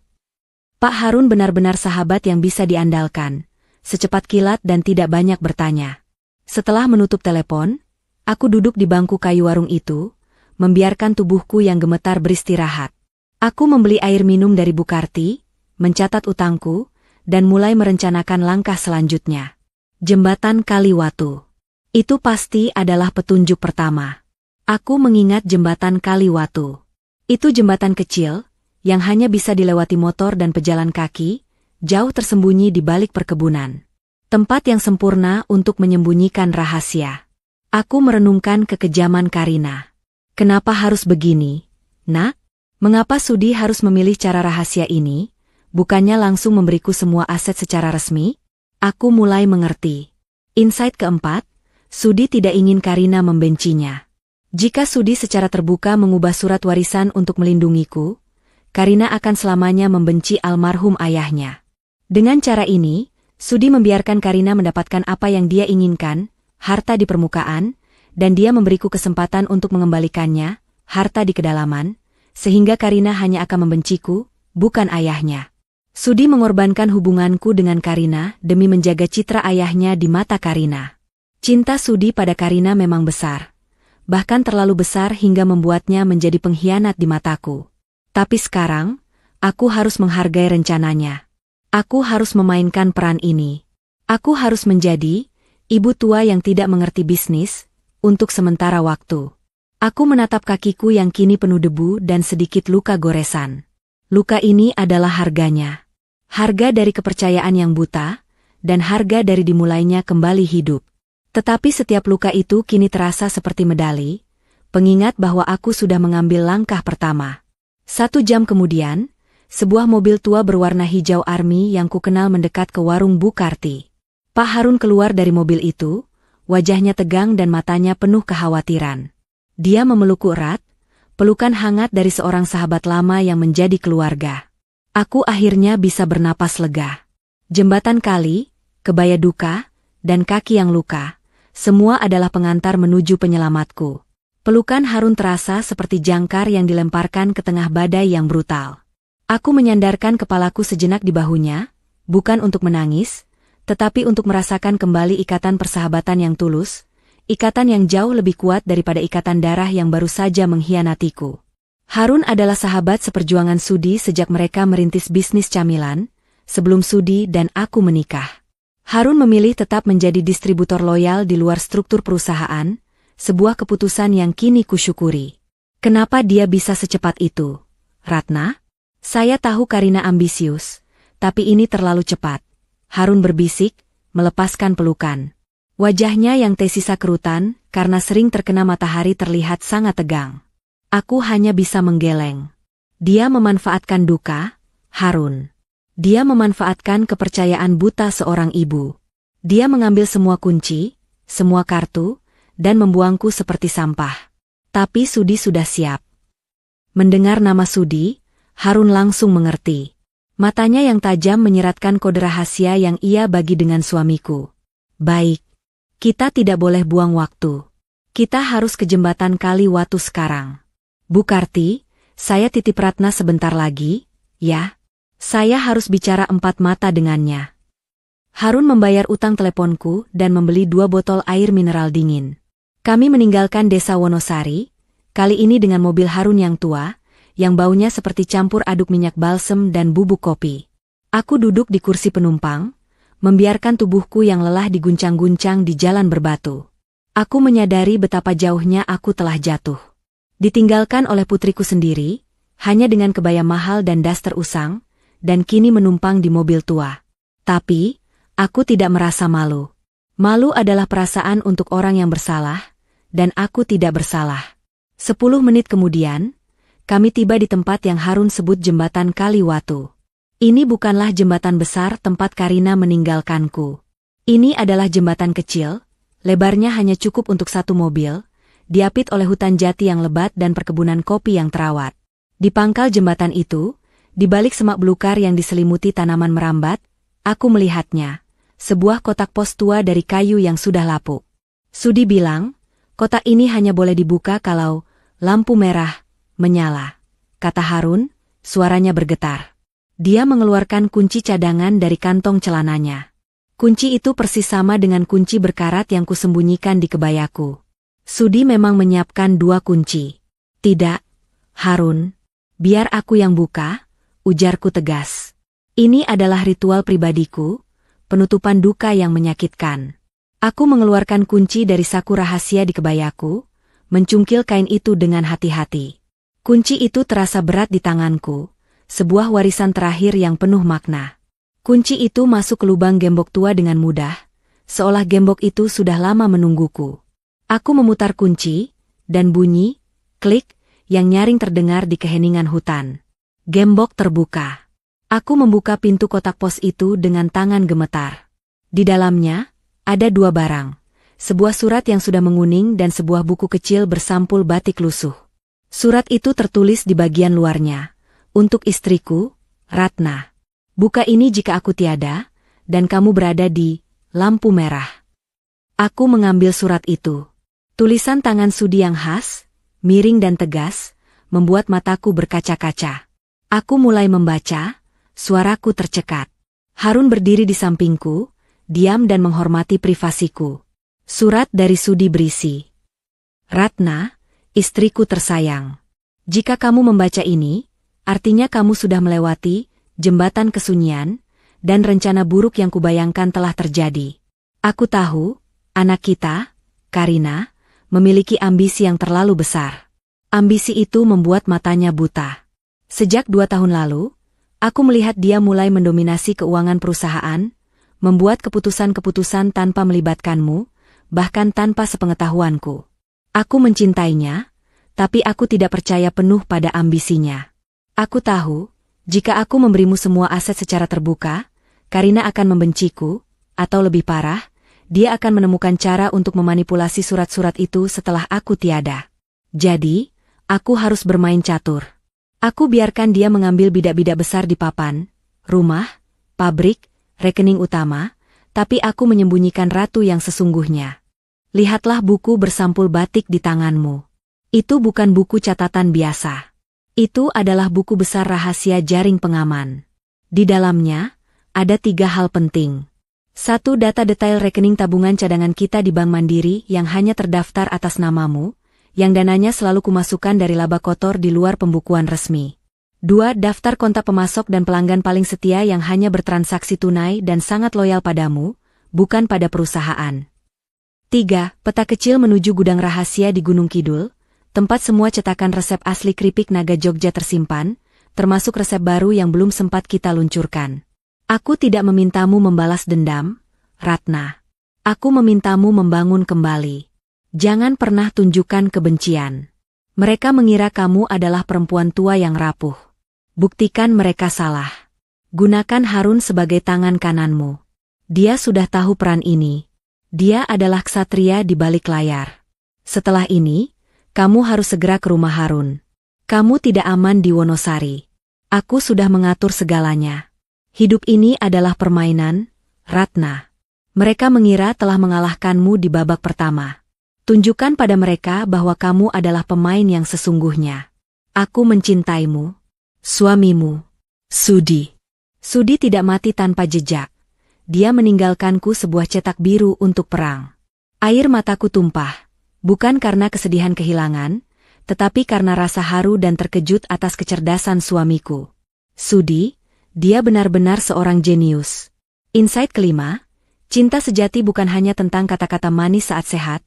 Pak Harun benar-benar sahabat yang bisa diandalkan, secepat kilat dan tidak banyak bertanya. Setelah menutup telepon, aku duduk di bangku kayu warung itu, membiarkan tubuhku yang gemetar beristirahat. Aku membeli air minum dari Bukarti, mencatat utangku, dan mulai merencanakan langkah selanjutnya. Jembatan Kaliwatu. Itu pasti adalah petunjuk pertama. Aku mengingat jembatan Kaliwatu. Itu jembatan kecil, yang hanya bisa dilewati motor dan pejalan kaki, jauh tersembunyi di balik perkebunan. Tempat yang sempurna untuk menyembunyikan rahasia. Aku merenungkan kekejaman Karina. Kenapa harus begini, Nak? Mengapa Sudi harus memilih cara rahasia ini? Bukannya langsung memberiku semua aset secara resmi? Aku mulai mengerti. Insight keempat, Sudi tidak ingin Karina membencinya. Jika Sudi secara terbuka mengubah surat warisan untuk melindungiku, Karina akan selamanya membenci almarhum ayahnya. Dengan cara ini, Sudi membiarkan Karina mendapatkan apa yang dia inginkan, harta di permukaan, dan dia memberiku kesempatan untuk mengembalikannya, harta di kedalaman, sehingga Karina hanya akan membenciku, bukan ayahnya. Sudi mengorbankan hubunganku dengan Karina demi menjaga citra ayahnya di mata Karina. Cinta Sudi pada Karina memang besar. Bahkan terlalu besar hingga membuatnya menjadi pengkhianat di mataku. Tapi sekarang, aku harus menghargai rencananya. Aku harus memainkan peran ini. Aku harus menjadi ibu tua yang tidak mengerti bisnis, untuk sementara waktu. Aku menatap kakiku yang kini penuh debu dan sedikit luka goresan. Luka ini adalah harganya. Harga dari kepercayaan yang buta, dan harga dari dimulainya kembali hidup. Tetapi setiap luka itu kini terasa seperti medali, pengingat bahwa aku sudah mengambil langkah pertama. 1 jam kemudian, sebuah mobil tua berwarna hijau army yang kukenal mendekat ke warung Bu Karti. Pak Harun keluar dari mobil itu, wajahnya tegang dan matanya penuh kekhawatiran. Dia memelukku erat, pelukan hangat dari seorang sahabat lama yang menjadi keluarga. Aku akhirnya bisa bernapas lega. Jembatan kali, kebaya duka, dan kaki yang luka, semua adalah pengantar menuju penyelamatku. Pelukan Harun terasa seperti jangkar yang dilemparkan ke tengah badai yang brutal. Aku menyandarkan kepalaku sejenak di bahunya, bukan untuk menangis, tetapi untuk merasakan kembali ikatan persahabatan yang tulus, ikatan yang jauh lebih kuat daripada ikatan darah yang baru saja mengkhianatiku. Harun adalah sahabat seperjuangan Sudi sejak mereka merintis bisnis camilan, sebelum Sudi dan aku menikah. Harun memilih tetap menjadi distributor loyal di luar struktur perusahaan, sebuah keputusan yang kini kusyukuri. Kenapa dia bisa secepat itu? Ratna? Saya tahu Karina ambisius, tapi ini terlalu cepat. Harun berbisik, melepaskan pelukan. Wajahnya yang tersisa kerutan, karena sering terkena matahari terlihat sangat tegang. Aku hanya bisa menggeleng. Dia memanfaatkan duka, Harun. Dia memanfaatkan kepercayaan buta seorang ibu. Dia mengambil semua kunci, semua kartu, dan membuangku seperti sampah. Tapi Sudi sudah siap. Mendengar nama Sudi, Harun langsung mengerti. Matanya yang tajam menyeratkan kode rahasia yang ia bagi dengan suamiku. Baik. Kita tidak boleh buang waktu. Kita harus ke jembatan Kali Watu sekarang. Bu Karti, saya titip Ratna sebentar lagi, ya? Saya harus bicara 4 mata dengannya. Harun membayar utang teleponku dan membeli 2 botol air mineral dingin. Kami meninggalkan desa Wonosari, kali ini dengan mobil Harun yang tua, yang baunya seperti campur aduk minyak balsem dan bubuk kopi. Aku duduk di kursi penumpang, membiarkan tubuhku yang lelah diguncang-guncang di jalan berbatu. Aku menyadari betapa jauhnya aku telah jatuh. Ditinggalkan oleh putriku sendiri, hanya dengan kebaya mahal dan daster usang, dan kini menumpang di mobil tua. Tapi, aku tidak merasa malu. Malu adalah perasaan untuk orang yang bersalah, dan aku tidak bersalah. 10 menit kemudian, kami tiba di tempat yang Harun sebut jembatan Kali Watu. Ini bukanlah jembatan besar tempat Karina meninggalkanku. Ini adalah jembatan kecil, lebarnya hanya cukup untuk 1 mobil, diapit oleh hutan jati yang lebat dan perkebunan kopi yang terawat. Di pangkal jembatan itu, di balik semak belukar yang diselimuti tanaman merambat, aku melihatnya, sebuah kotak pos tua dari kayu yang sudah lapuk. Sudi bilang, kotak ini hanya boleh dibuka kalau lampu merah menyala, kata Harun, suaranya bergetar. Dia mengeluarkan kunci cadangan dari kantong celananya. Kunci itu persis sama dengan kunci berkarat yang kusembunyikan di kebayaku. Sudi memang menyiapkan 2 kunci. Tidak, Harun, biar aku yang buka, ujarku tegas. Ini adalah ritual pribadiku, penutupan duka yang menyakitkan. Aku mengeluarkan kunci dari saku rahasia di kebayaku, mencungkil kain itu dengan hati-hati. Kunci itu terasa berat di tanganku, sebuah warisan terakhir yang penuh makna. Kunci itu masuk ke lubang gembok tua dengan mudah, seolah gembok itu sudah lama menungguku. Aku memutar kunci, dan bunyi, klik, yang nyaring terdengar di keheningan hutan. Gembok terbuka. Aku membuka pintu kotak pos itu dengan tangan gemetar. Di dalamnya, ada 2 barang. Sebuah surat yang sudah menguning dan sebuah buku kecil bersampul batik lusuh. Surat itu tertulis di bagian luarnya. Untuk istriku, Ratna. Buka ini jika aku tiada, dan kamu berada di lampu merah. Aku mengambil surat itu. Tulisan tangan Sudi yang khas, miring dan tegas, membuat mataku berkaca-kaca. Aku mulai membaca, suaraku tercekat. Harun berdiri di sampingku, diam dan menghormati privasiku. Surat dari Sudi berisi. Ratna, istriku tersayang. Jika kamu membaca ini, artinya kamu sudah melewati jembatan kesunyian, dan rencana buruk yang kubayangkan telah terjadi. Aku tahu, anak kita, Karina, memiliki ambisi yang terlalu besar. Ambisi itu membuat matanya buta. Sejak 2 tahun lalu, aku melihat dia mulai mendominasi keuangan perusahaan, membuat keputusan-keputusan tanpa melibatkanmu, bahkan tanpa sepengetahuanku. Aku mencintainya, tapi aku tidak percaya penuh pada ambisinya. Aku tahu, jika aku memberimu semua aset secara terbuka, Karina akan membenciku, atau lebih parah, dia akan menemukan cara untuk memanipulasi surat-surat itu setelah aku tiada. Jadi, aku harus bermain catur. Aku biarkan dia mengambil bidak-bidak besar di papan, rumah, pabrik, rekening utama, tapi aku menyembunyikan ratu yang sesungguhnya. Lihatlah buku bersampul batik di tanganmu. Itu bukan buku catatan biasa. Itu adalah buku besar rahasia jaring pengaman. Di dalamnya, ada 3 hal penting. 1. Data detail rekening tabungan cadangan kita di Bank Mandiri yang hanya terdaftar atas namamu, yang dananya selalu kumasukkan dari laba kotor di luar pembukuan resmi. 2. Daftar kontak pemasok dan pelanggan paling setia yang hanya bertransaksi tunai dan sangat loyal padamu, bukan pada perusahaan. 3. Peta kecil menuju gudang rahasia di Gunung Kidul, tempat semua cetakan resep asli keripik naga Jogja tersimpan, termasuk resep baru yang belum sempat kita luncurkan. Aku tidak memintamu membalas dendam, Ratna. Aku memintamu membangun kembali. Jangan pernah tunjukkan kebencian. Mereka mengira kamu adalah perempuan tua yang rapuh. Buktikan mereka salah. Gunakan Harun sebagai tangan kananmu. Dia sudah tahu peran ini. Dia adalah ksatria di balik layar. Setelah ini, kamu harus segera ke rumah Harun. Kamu tidak aman di Wonosari. Aku sudah mengatur segalanya. Hidup ini adalah permainan, Ratna. Mereka mengira telah mengalahkanmu di babak pertama. Tunjukkan pada mereka bahwa kamu adalah pemain yang sesungguhnya. Aku mencintaimu. Suamimu. Sudi. Sudi tidak mati tanpa jejak. Dia meninggalkanku sebuah cetak biru untuk perang. Air mataku tumpah. Bukan karena kesedihan kehilangan, tetapi karena rasa haru dan terkejut atas kecerdasan suamiku. Sudi, dia benar-benar seorang jenius. Insight kelima, cinta sejati bukan hanya tentang kata-kata manis saat sehat,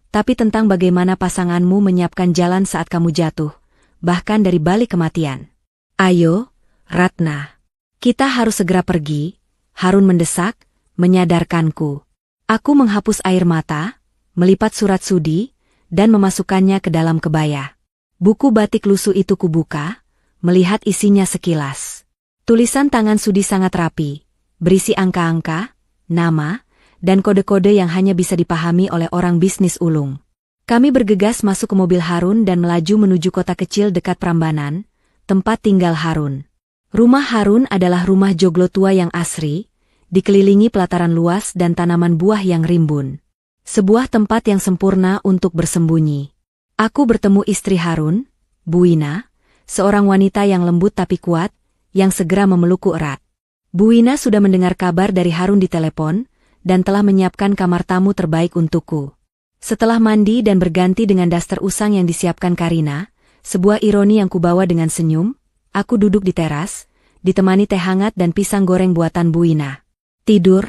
tapi tentang bagaimana pasanganmu menyiapkan jalan saat kamu jatuh, bahkan dari balik kematian. Ayo, Ratna. Kita harus segera pergi, Harun mendesak, menyadarkanku. Aku menghapus air mata, melipat surat Sudi, dan memasukkannya ke dalam kebaya. Buku batik lusuh itu kubuka, melihat isinya sekilas. Tulisan tangan Sudi sangat rapi, berisi angka-angka, nama, dan kode-kode yang hanya bisa dipahami oleh orang bisnis ulung. Kami bergegas masuk ke mobil Harun dan melaju menuju kota kecil dekat Prambanan, tempat tinggal Harun. Rumah Harun adalah rumah joglo tua yang asri, dikelilingi pelataran luas dan tanaman buah yang rimbun. Sebuah tempat yang sempurna untuk bersembunyi. Aku bertemu istri Harun, Buina, seorang wanita yang lembut tapi kuat, yang segera memelukku erat. Buina sudah mendengar kabar dari Harun di telepon, dan telah menyiapkan kamar tamu terbaik untukku. Setelah mandi dan berganti dengan daster usang yang disiapkan Karina, sebuah ironi yang kubawa dengan senyum, aku duduk di teras, ditemani teh hangat dan pisang goreng buatan Buina. Tidur,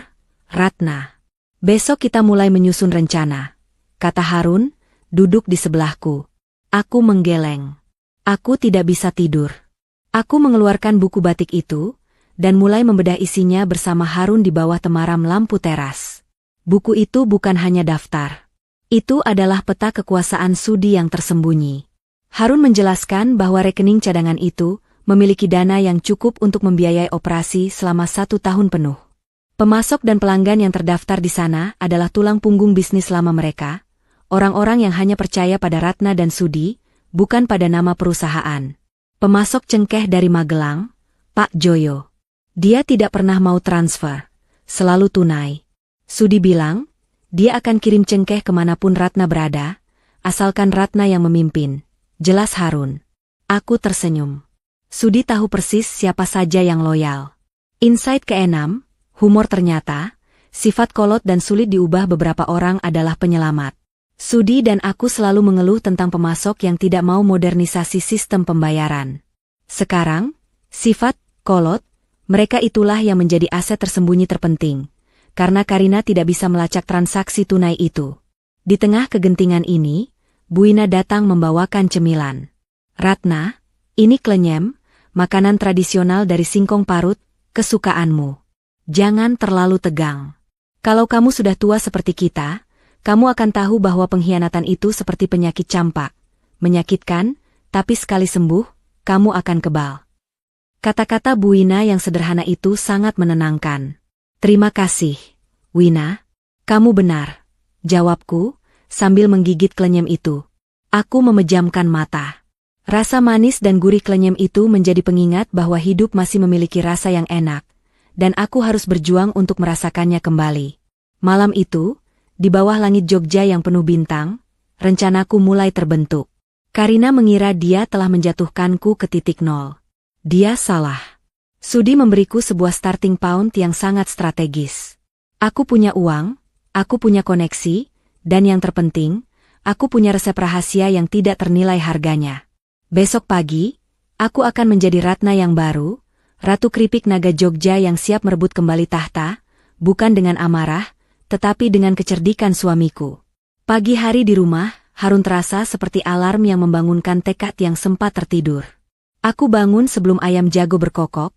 Ratna. Besok kita mulai menyusun rencana, kata Harun, duduk di sebelahku. Aku menggeleng. Aku tidak bisa tidur. Aku mengeluarkan buku batik itu, dan mulai membedah isinya bersama Harun di bawah temaram lampu teras. Buku itu bukan hanya daftar. Itu adalah peta kekuasaan Sudi yang tersembunyi. Harun menjelaskan bahwa rekening cadangan itu memiliki dana yang cukup untuk membiayai operasi selama 1 tahun penuh. Pemasok dan pelanggan yang terdaftar di sana adalah tulang punggung bisnis lama mereka, orang-orang yang hanya percaya pada Ratna dan Sudi, bukan pada nama perusahaan. Pemasok cengkeh dari Magelang, Pak Joyo. Dia tidak pernah mau transfer, selalu tunai. Sudi bilang, dia akan kirim cengkeh kemanapun Ratna berada, asalkan Ratna yang memimpin. Jelas Harun. Aku tersenyum. Sudi tahu persis siapa saja yang loyal. Insight ke-6, humor ternyata, sifat kolot dan sulit diubah beberapa orang adalah penyelamat. Sudi dan aku selalu mengeluh tentang pemasok yang tidak mau modernisasi sistem pembayaran. Sekarang, sifat kolot, mereka itulah yang menjadi aset tersembunyi terpenting, karena Karina tidak bisa melacak transaksi tunai itu. Di tengah kegentingan ini, Buina datang membawakan cemilan. Ratna, ini klenyem, makanan tradisional dari singkong parut, kesukaanmu. Jangan terlalu tegang. Kalau kamu sudah tua seperti kita, kamu akan tahu bahwa pengkhianatan itu seperti penyakit campak, menyakitkan, tapi sekali sembuh, kamu akan kebal. Kata-kata Bu Wina yang sederhana itu sangat menenangkan. Terima kasih, Wina. Kamu benar, jawabku, sambil menggigit klenyem itu. Aku memejamkan mata. Rasa manis dan gurih klenyem itu menjadi pengingat bahwa hidup masih memiliki rasa yang enak, dan aku harus berjuang untuk merasakannya kembali. Malam itu, di bawah langit Jogja yang penuh bintang, rencanaku mulai terbentuk. Karina mengira dia telah menjatuhkanku ke titik nol. Dia salah. Sudi memberiku sebuah starting point yang sangat strategis. Aku punya uang, aku punya koneksi, dan yang terpenting, aku punya resep rahasia yang tidak ternilai harganya. Besok pagi, aku akan menjadi Ratna yang baru, Ratu Keripik Naga Jogja yang siap merebut kembali tahta, bukan dengan amarah, tetapi dengan kecerdikan suamiku. Pagi hari di rumah, Harun terasa seperti alarm yang membangunkan tekad yang sempat tertidur. Aku bangun sebelum ayam jago berkokok,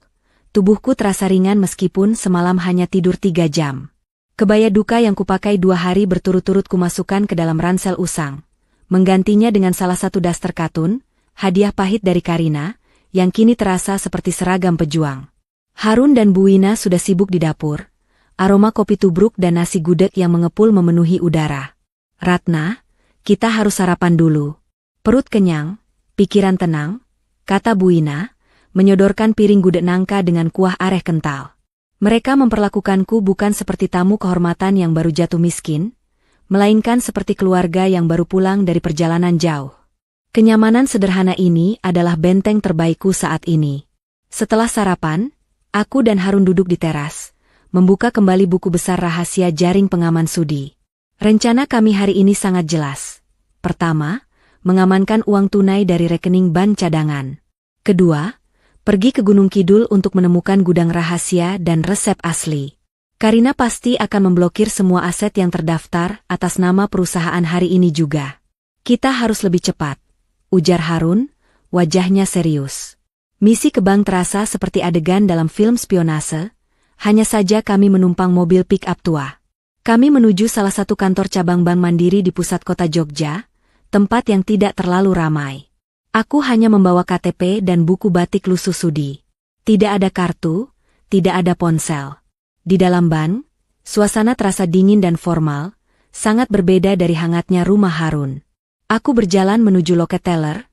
tubuhku terasa ringan meskipun semalam hanya tidur 3 jam. Kebaya duka yang kupakai 2 hari berturut-turut kumasukkan ke dalam ransel usang, menggantinya dengan salah satu daster katun, hadiah pahit dari Karina, yang kini terasa seperti seragam pejuang. Harun dan Bu Wina sudah sibuk di dapur, aroma kopi tubruk dan nasi gudeg yang mengepul memenuhi udara. Ratna, kita harus sarapan dulu. Perut kenyang, pikiran tenang, kata Bu Wina, menyodorkan piring gudeg nangka dengan kuah areh kental. Mereka memperlakukanku bukan seperti tamu kehormatan yang baru jatuh miskin, melainkan seperti keluarga yang baru pulang dari perjalanan jauh. Kenyamanan sederhana ini adalah benteng terbaikku saat ini. Setelah sarapan, aku dan Harun duduk di teras, membuka kembali buku besar rahasia jaring pengaman Sudi. Rencana kami hari ini sangat jelas. Pertama, mengamankan uang tunai dari rekening bank cadangan. Kedua, pergi ke Gunung Kidul untuk menemukan gudang rahasia dan resep asli. Karina pasti akan memblokir semua aset yang terdaftar atas nama perusahaan hari ini juga. Kita harus lebih cepat, ujar Harun, wajahnya serius. Misi ke bank terasa seperti adegan dalam film spionase, hanya saja kami menumpang mobil pick-up tua. Kami menuju salah satu kantor cabang Bank Mandiri di pusat kota Jogja, tempat yang tidak terlalu ramai. Aku hanya membawa KTP dan buku batik lusuh Sudi. Tidak ada kartu, tidak ada ponsel. Di dalam bank, suasana terasa dingin dan formal, sangat berbeda dari hangatnya rumah Harun. Aku berjalan menuju loket teller,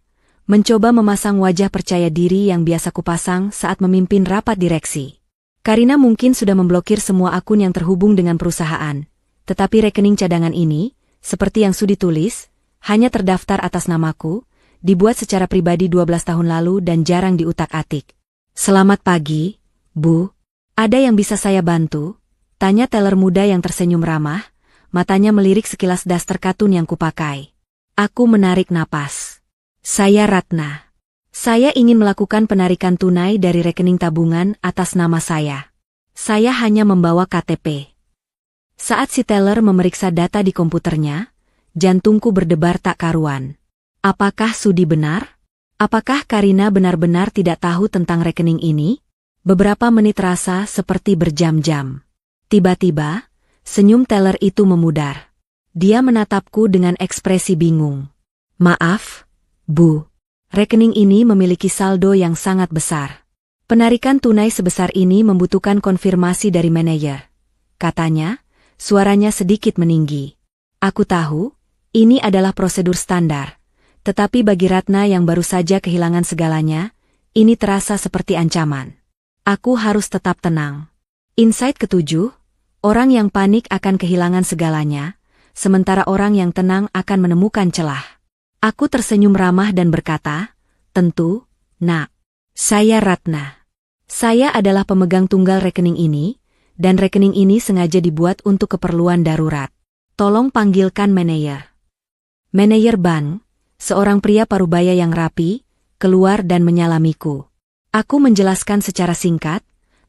mencoba memasang wajah percaya diri yang biasa kupasang saat memimpin rapat direksi. Karina mungkin sudah memblokir semua akun yang terhubung dengan perusahaan, tetapi rekening cadangan ini, seperti yang Sudi tulis, hanya terdaftar atas namaku, dibuat secara pribadi 12 tahun lalu dan jarang diutak-atik. Selamat pagi, Bu. Ada yang bisa saya bantu? Tanya teller muda yang tersenyum ramah, matanya melirik sekilas daster katun yang kupakai. Aku menarik napas. Saya Ratna. Saya ingin melakukan penarikan tunai dari rekening tabungan atas nama saya. Saya hanya membawa KTP. Saat si teller memeriksa data di komputernya, jantungku berdebar tak karuan. Apakah Sudi benar? Apakah Karina benar-benar tidak tahu tentang rekening ini? Beberapa menit rasa seperti berjam-jam. Tiba-tiba, senyum teller itu memudar. Dia menatapku dengan ekspresi bingung. Maaf, Bu. Rekening ini memiliki saldo yang sangat besar. Penarikan tunai sebesar ini membutuhkan konfirmasi dari manajer. Katanya, suaranya sedikit meninggi. Aku tahu, ini adalah prosedur standar. Tetapi bagi Ratna yang baru saja kehilangan segalanya, ini terasa seperti ancaman. Aku harus tetap tenang. Insight ketujuh, orang yang panik akan kehilangan segalanya, sementara orang yang tenang akan menemukan celah. Aku tersenyum ramah dan berkata, tentu, Nak. Saya Ratna. Saya adalah pemegang tunggal rekening ini, dan rekening ini sengaja dibuat untuk keperluan darurat. Tolong panggilkan manajer. Manajer bank, seorang pria parubaya yang rapi, keluar dan menyalamiku. Aku menjelaskan secara singkat,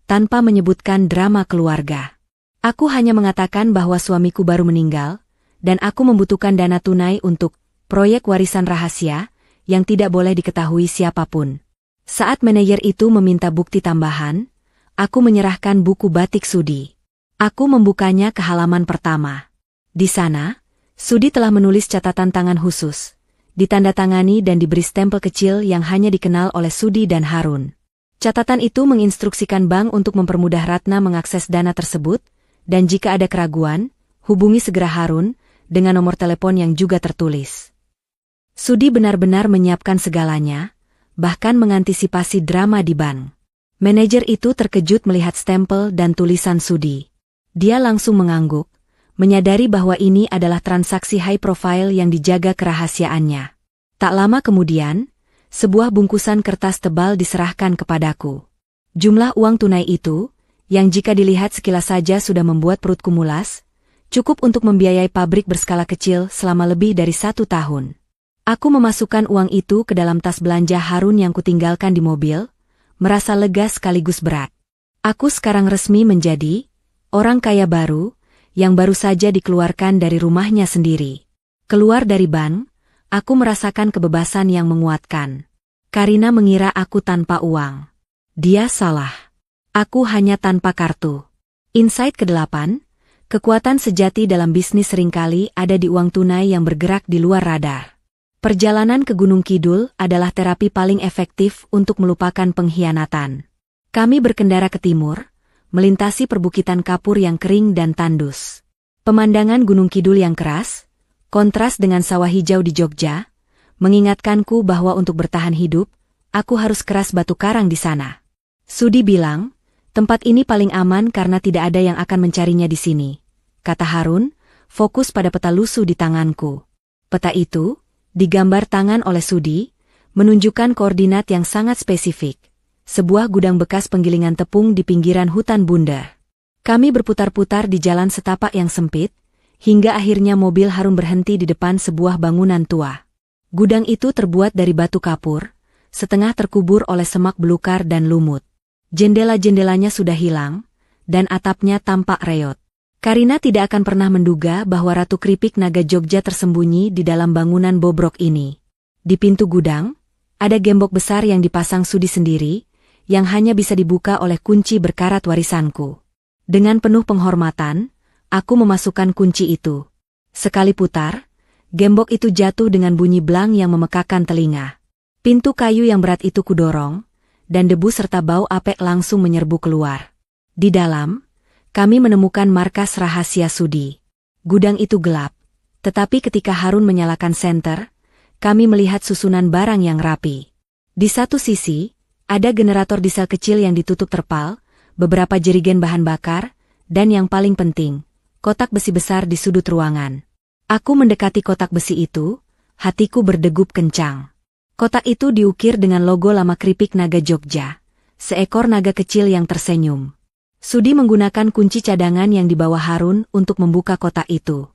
tanpa menyebutkan drama keluarga. Aku hanya mengatakan bahwa suamiku baru meninggal, dan aku membutuhkan dana tunai untuk proyek warisan rahasia, yang tidak boleh diketahui siapapun. Saat manajer itu meminta bukti tambahan, aku menyerahkan buku batik Sudi. Aku membukanya ke halaman pertama. Di sana, Sudi telah menulis catatan tangan khusus. ditandatangani dan diberi stempel kecil yang hanya dikenal oleh Sudi dan Harun. Catatan itu menginstruksikan bank untuk mempermudah Ratna mengakses dana tersebut, dan jika ada keraguan, hubungi segera Harun, dengan nomor telepon yang juga tertulis. Sudi benar-benar menyiapkan segalanya, bahkan mengantisipasi drama di bank. Manajer itu terkejut melihat stempel dan tulisan Sudi. Dia langsung mengangguk, menyadari bahwa ini adalah transaksi high profile yang dijaga kerahasiaannya. Tak lama kemudian, sebuah bungkusan kertas tebal diserahkan kepadaku. Jumlah uang tunai itu, yang jika dilihat sekilas saja sudah membuat perutku mulas, cukup untuk membiayai pabrik berskala kecil selama lebih dari 1 tahun. Aku memasukkan uang itu ke dalam tas belanja Harun yang kutinggalkan di mobil, merasa lega sekaligus berat. Aku sekarang resmi menjadi orang kaya baru, yang baru saja dikeluarkan dari rumahnya sendiri. Keluar dari bank, aku merasakan kebebasan yang menguatkan. Karina mengira aku tanpa uang. Dia salah. Aku hanya tanpa kartu. Insight ke-8, kekuatan sejati dalam bisnis seringkali ada di uang tunai yang bergerak di luar radar. Perjalanan ke Gunung Kidul adalah terapi paling efektif untuk melupakan pengkhianatan. Kami berkendara ke timur, melintasi perbukitan kapur yang kering dan tandus. Pemandangan Gunung Kidul yang keras, kontras dengan sawah hijau di Jogja, mengingatkanku bahwa untuk bertahan hidup, aku harus keras batu karang di sana. Sudi bilang, tempat ini paling aman karena tidak ada yang akan mencarinya di sini, kata Harun, fokus pada peta lusuh di tanganku. Peta itu, digambar tangan oleh Sudi, menunjukkan koordinat yang sangat spesifik. Sebuah gudang bekas penggilingan tepung di pinggiran hutan bundar. Kami berputar-putar di jalan setapak yang sempit, hingga akhirnya mobil Harun berhenti di depan sebuah bangunan tua. Gudang itu terbuat dari batu kapur, setengah terkubur oleh semak belukar dan lumut. Jendela-jendelanya sudah hilang, dan atapnya tampak reot. Karina tidak akan pernah menduga bahwa Ratu Keripik Naga Jogja tersembunyi di dalam bangunan bobrok ini. Di pintu gudang, ada gembok besar yang dipasang Sudi sendiri, yang hanya bisa dibuka oleh kunci berkarat warisanku. Dengan penuh penghormatan, aku memasukkan kunci itu. Sekali putar, gembok itu jatuh dengan bunyi blang yang memekakan telinga. Pintu kayu yang berat itu kudorong, dan debu serta bau apek langsung menyerbu keluar. Di dalam, kami menemukan markas rahasia Sudi. Gudang itu gelap, tetapi ketika Harun menyalakan senter, kami melihat susunan barang yang rapi. Di satu sisi, ada generator diesel kecil yang ditutup terpal, beberapa jerigen bahan bakar, dan yang paling penting, kotak besi besar di sudut ruangan. Aku mendekati kotak besi itu, hatiku berdegup kencang. Kotak itu diukir dengan logo lama Keripik Naga Jogja, seekor naga kecil yang tersenyum. Sudi menggunakan kunci cadangan yang dibawa Harun untuk membuka kotak itu.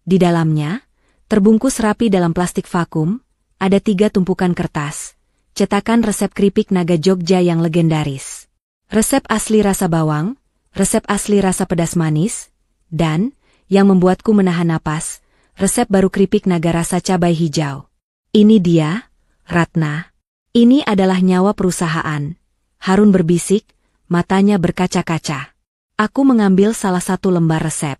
Di dalamnya, terbungkus rapi dalam plastik vakum, ada 3 tumpukan kertas, cetakan resep Keripik Naga Jogja yang legendaris. Resep asli rasa bawang, resep asli rasa pedas manis, dan, yang membuatku menahan napas, resep baru Keripik Naga rasa cabai hijau. Ini dia, Ratna. Ini adalah nyawa perusahaan. Harun berbisik, matanya berkaca-kaca. Aku mengambil salah satu lembar resep.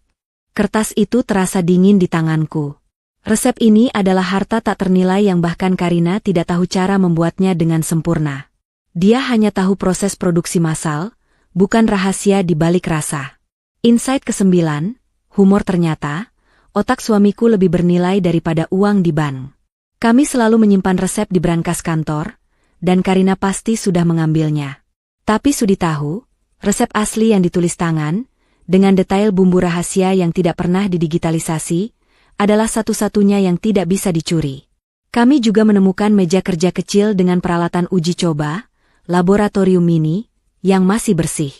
Kertas itu terasa dingin di tanganku. Resep ini adalah harta tak ternilai yang bahkan Karina tidak tahu cara membuatnya dengan sempurna. Dia hanya tahu proses produksi massal, bukan rahasia di balik rasa. Insight ke-9, humor ternyata, otak suamiku lebih bernilai daripada uang di bank. Kami selalu menyimpan resep di brankas kantor, dan Karina pasti sudah mengambilnya. Tapi Sudi tahu, resep asli yang ditulis tangan, dengan detail bumbu rahasia yang tidak pernah didigitalisasi, adalah satu-satunya yang tidak bisa dicuri. Kami juga menemukan meja kerja kecil dengan peralatan uji coba, laboratorium mini, yang masih bersih.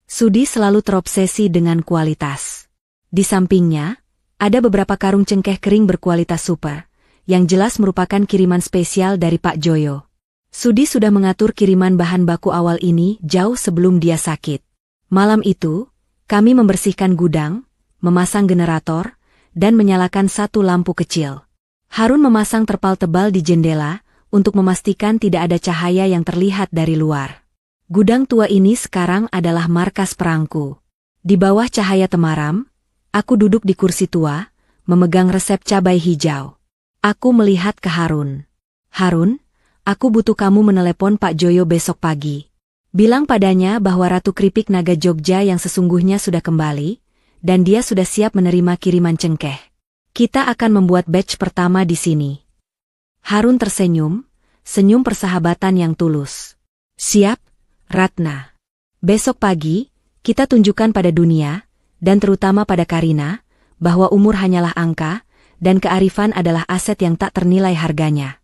Sudi selalu terobsesi dengan kualitas. Di sampingnya, ada beberapa karung cengkeh kering berkualitas super, yang jelas merupakan kiriman spesial dari Pak Joyo. Sudi sudah mengatur kiriman bahan baku awal ini jauh sebelum dia sakit. Malam itu, kami membersihkan gudang, memasang generator, dan menyalakan satu lampu kecil. Harun memasang terpal tebal di jendela, untuk memastikan tidak ada cahaya yang terlihat dari luar. Gudang tua ini sekarang adalah markas perangku. Di bawah cahaya temaram, aku duduk di kursi tua, memegang resep cabai hijau. Aku melihat ke Harun. Harun, aku butuh kamu menelepon Pak Joyo besok pagi. Bilang padanya bahwa Ratu Keripik Naga Jogja yang sesungguhnya sudah kembali, dan dia sudah siap menerima kiriman cengkeh. Kita akan membuat batch pertama di sini. Harun tersenyum, senyum persahabatan yang tulus. Siap, Ratna. Besok pagi, kita tunjukkan pada dunia, dan terutama pada Karina, bahwa umur hanyalah angka, dan kearifan adalah aset yang tak ternilai harganya.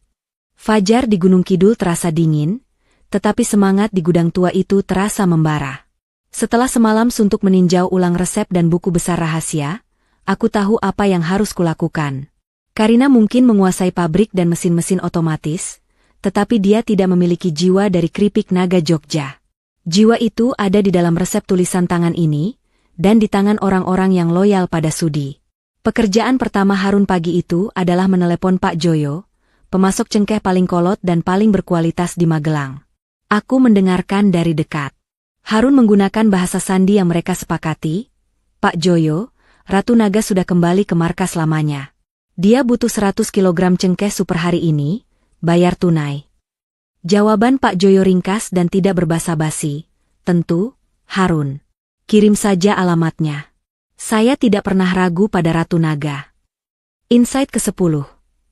Fajar di Gunung Kidul terasa dingin, tetapi semangat di gudang tua itu terasa membara. Setelah semalam suntuk meninjau ulang resep dan buku besar rahasia, aku tahu apa yang harus kulakukan. Karina mungkin menguasai pabrik dan mesin-mesin otomatis, tetapi dia tidak memiliki jiwa dari Keripik Naga Jogja. Jiwa itu ada di dalam resep tulisan tangan ini, dan di tangan orang-orang yang loyal pada Sudi. Pekerjaan pertama Harun pagi itu adalah menelepon Pak Joyo, pemasok cengkeh paling kolot dan paling berkualitas di Magelang. Aku mendengarkan dari dekat. Harun menggunakan bahasa sandi yang mereka sepakati. Pak Joyo, Ratu Naga sudah kembali ke markas lamanya. Dia butuh 100 kilogram cengkeh super hari ini, bayar tunai. Jawaban Pak Joyo ringkas dan tidak berbasa-basi. Tentu, Harun. Kirim saja alamatnya. Saya tidak pernah ragu pada Ratu Naga. Insight ke-10.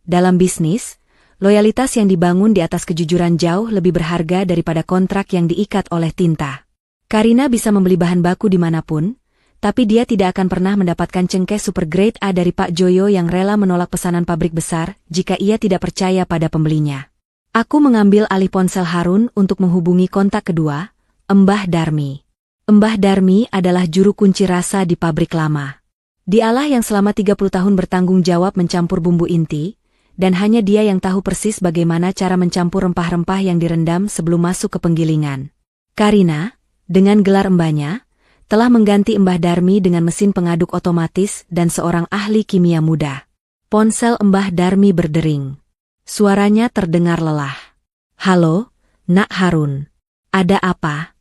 Dalam bisnis, loyalitas yang dibangun di atas kejujuran jauh lebih berharga daripada kontrak yang diikat oleh tinta. Karina bisa membeli bahan baku dimanapun, tapi dia tidak akan pernah mendapatkan cengkeh super grade A dari Pak Joyo yang rela menolak pesanan pabrik besar jika ia tidak percaya pada pembelinya. Aku mengambil alih ponsel Harun untuk menghubungi kontak kedua, Mbah Darmi. Mbah Darmi adalah juru kunci rasa di pabrik lama. Dialah yang selama 30 tahun bertanggung jawab mencampur bumbu inti, dan hanya dia yang tahu persis bagaimana cara mencampur rempah-rempah yang direndam sebelum masuk ke penggilingan. Karina, dengan gelar mbahnya, telah mengganti Mbah Darmi dengan mesin pengaduk otomatis dan seorang ahli kimia muda. Ponsel Mbah Darmi berdering. Suaranya terdengar lelah. Halo, Nak Harun. Ada apa?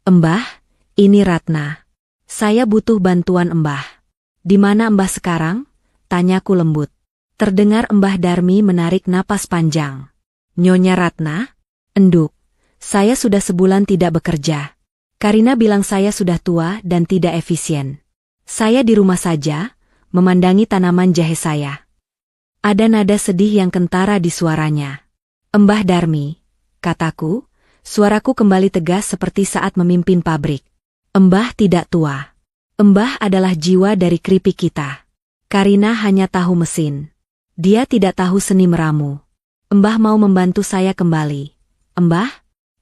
Mbah, ini Ratna. Saya butuh bantuan Mbah. Di mana Mbah sekarang? Tanyaku lembut. Terdengar Mbah Darmi menarik napas panjang. Nyonya Ratna? Enduk. Saya sudah sebulan tidak bekerja. Karina bilang saya sudah tua dan tidak efisien. Saya di rumah saja, memandangi tanaman jahe saya. Ada nada sedih yang kentara di suaranya. Mbah Darmi, kataku, suaraku kembali tegas seperti saat memimpin pabrik. Mbah tidak tua. Mbah adalah jiwa dari keripik kita. Karina hanya tahu mesin. Dia tidak tahu seni meramu. Mbah mau membantu saya kembali. Mbah,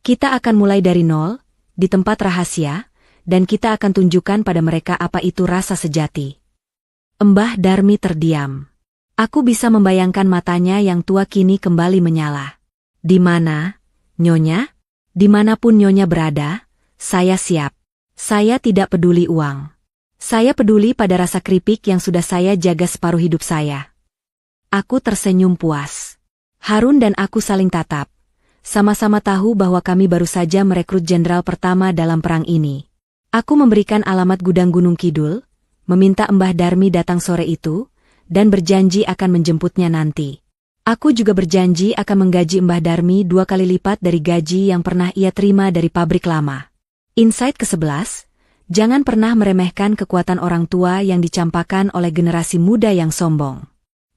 kita akan mulai dari nol, di tempat rahasia, dan kita akan tunjukkan pada mereka apa itu rasa sejati. Mbah Darmi terdiam. Aku bisa membayangkan matanya yang tua kini kembali menyala. Di mana, Nyonya? Dimanapun Nyonya berada, saya siap. Saya tidak peduli uang. Saya peduli pada rasa keripik yang sudah saya jaga separuh hidup saya. Aku tersenyum puas. Harun dan aku saling tatap. Sama-sama tahu bahwa kami baru saja merekrut jenderal pertama dalam perang ini. Aku memberikan alamat gudang Gunung Kidul, meminta Mbah Darmi datang sore itu, dan berjanji akan menjemputnya nanti. Aku juga berjanji akan menggaji Mbah Darmi 2 kali lipat dari gaji yang pernah ia terima dari pabrik lama. Insight ke-11, jangan pernah meremehkan kekuatan orang tua yang dicampakkan oleh generasi muda yang sombong.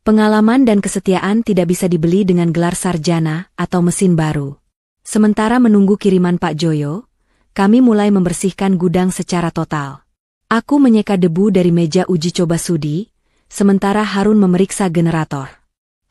Pengalaman dan kesetiaan tidak bisa dibeli dengan gelar sarjana atau mesin baru. Sementara menunggu kiriman Pak Joyo, kami mulai membersihkan gudang secara total. Aku menyeka debu dari meja uji coba Sudi, sementara Harun memeriksa generator.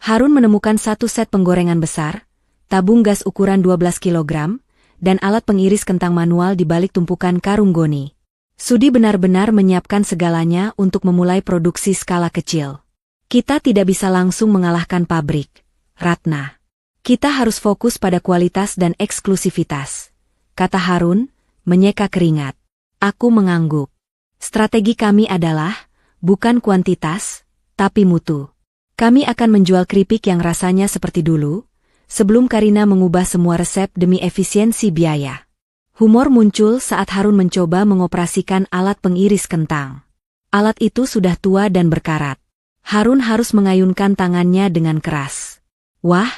Harun menemukan satu set penggorengan besar, tabung gas ukuran 12 kg, dan alat pengiris kentang manual di balik tumpukan karung goni. Sudi benar-benar menyiapkan segalanya untuk memulai produksi skala kecil. Kita tidak bisa langsung mengalahkan pabrik, Ratna. Kita harus fokus pada kualitas dan eksklusivitas, kata Harun, menyeka keringat. Aku mengangguk. Strategi kami adalah, bukan kuantitas, tapi mutu. Kami akan menjual keripik yang rasanya seperti dulu, sebelum Karina mengubah semua resep demi efisiensi biaya. Humor muncul saat Harun mencoba mengoperasikan alat pengiris kentang. Alat itu sudah tua dan berkarat. Harun harus mengayunkan tangannya dengan keras. Wah,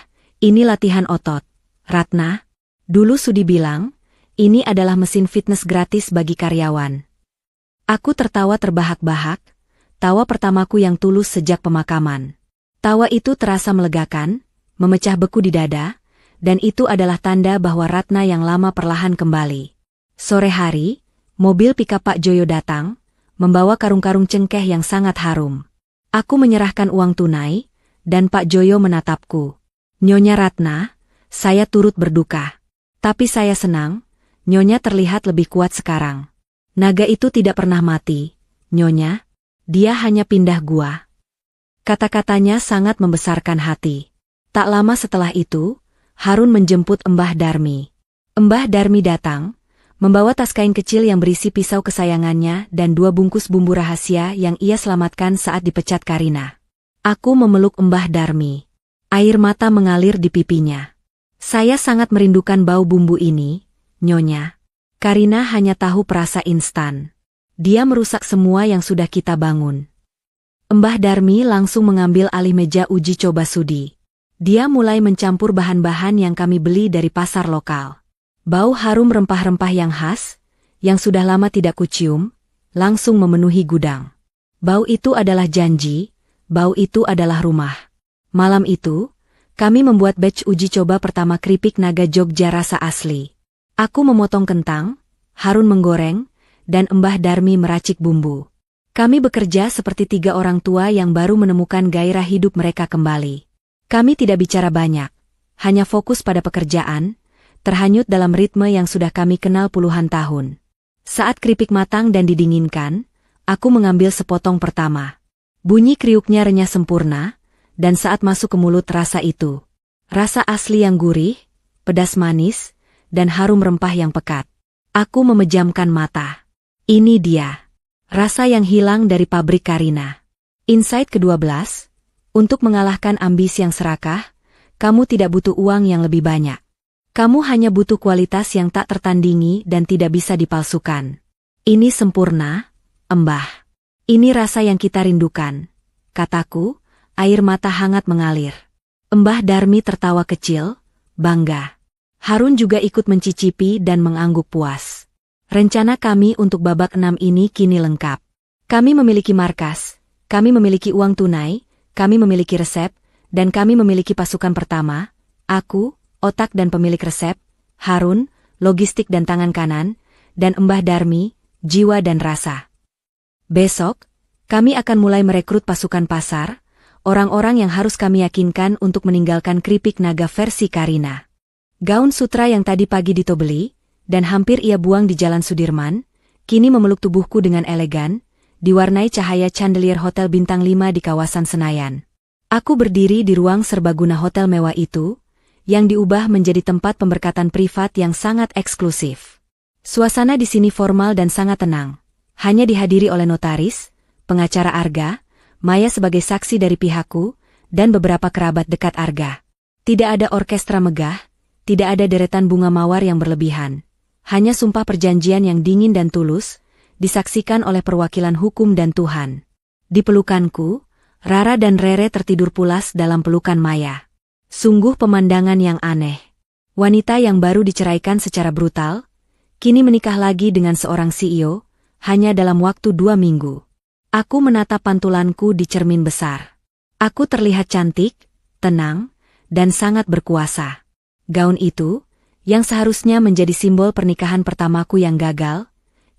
ini latihan otot. Ratna, dulu Sudi bilang, ini adalah mesin fitness gratis bagi karyawan. Aku tertawa terbahak-bahak, tawa pertamaku yang tulus sejak pemakaman. Tawa itu terasa melegakan, memecah beku di dada, dan itu adalah tanda bahwa Ratna yang lama perlahan kembali. Sore hari, mobil pickup Pak Joyo datang, membawa karung-karung cengkeh yang sangat harum. Aku menyerahkan uang tunai, dan Pak Joyo menatapku. Nyonya Ratna, saya turut berduka. Tapi saya senang, Nyonya terlihat lebih kuat sekarang. Naga itu tidak pernah mati, Nyonya. Dia hanya pindah gua. Kata-katanya sangat membesarkan hati. Tak lama setelah itu, Harun menjemput Mbah Darmi. Mbah Darmi datang, membawa tas kain kecil yang berisi pisau kesayangannya dan 2 bungkus bumbu rahasia yang ia selamatkan saat dipecat Karina. Aku memeluk Mbah Darmi. Air mata mengalir di pipinya. Saya sangat merindukan bau bumbu ini, Nyonya. Karina hanya tahu perasa instan. Dia merusak semua yang sudah kita bangun. Mbah Darmi langsung mengambil alih meja uji coba Sudi. Dia mulai mencampur bahan-bahan yang kami beli dari pasar lokal. Bau harum rempah-rempah yang khas, yang sudah lama tidak kucium, langsung memenuhi gudang. Bau itu adalah janji, bau itu adalah rumah. Malam itu, kami membuat batch uji coba pertama keripik naga Jogja rasa asli. Aku memotong kentang, Harun menggoreng, dan Mbah Darmi meracik bumbu. Kami bekerja seperti 3 orang tua yang baru menemukan gairah hidup mereka kembali. Kami tidak bicara banyak, hanya fokus pada pekerjaan, terhanyut dalam ritme yang sudah kami kenal puluhan tahun. Saat keripik matang dan didinginkan, aku mengambil sepotong pertama. Bunyi kriuknya renyah sempurna, dan saat masuk ke mulut rasa itu. Rasa asli yang gurih, pedas manis, dan harum rempah yang pekat. Aku memejamkan mata. Ini dia. Rasa yang hilang dari pabrik Karina. Insight ke-12. Untuk mengalahkan ambisi yang serakah, kamu tidak butuh uang yang lebih banyak. Kamu hanya butuh kualitas yang tak tertandingi dan tidak bisa dipalsukan. Ini sempurna, Mbah. Ini rasa yang kita rindukan. Kataku, air mata hangat mengalir. Mbah Darmi tertawa kecil, bangga. Harun juga ikut mencicipi dan mengangguk puas. Rencana kami untuk babak 6 ini kini lengkap. Kami memiliki markas, kami memiliki uang tunai, kami memiliki resep, dan kami memiliki pasukan pertama, aku, otak dan pemilik resep, Harun, logistik dan tangan kanan, dan Mbah Darmi, jiwa dan rasa. Besok, kami akan mulai merekrut pasukan pasar, orang-orang yang harus kami yakinkan untuk meninggalkan keripik naga versi Karina. Gaun sutra yang tadi pagi Dito beli, dan hampir ia buang di Jalan Sudirman, kini memeluk tubuhku dengan elegan, diwarnai cahaya chandelier Hotel Bintang 5 di kawasan Senayan. Aku berdiri di ruang serbaguna hotel mewah itu, yang diubah menjadi tempat pemberkatan privat yang sangat eksklusif. Suasana di sini formal dan sangat tenang, hanya dihadiri oleh notaris, pengacara Arga, Maya sebagai saksi dari pihakku, dan beberapa kerabat dekat Arga. Tidak ada orkestra megah, tidak ada deretan bunga mawar yang berlebihan. Hanya sumpah perjanjian yang dingin dan tulus, disaksikan oleh perwakilan hukum dan Tuhan. Di pelukanku, Rara dan Rere tertidur pulas dalam pelukan Maya. Sungguh pemandangan yang aneh. Wanita yang baru diceraikan secara brutal, kini menikah lagi dengan seorang CEO, hanya dalam waktu 2 minggu. Aku menatap pantulanku di cermin besar. Aku terlihat cantik, tenang, dan sangat berkuasa. Gaun itu, yang seharusnya menjadi simbol pernikahan pertamaku yang gagal,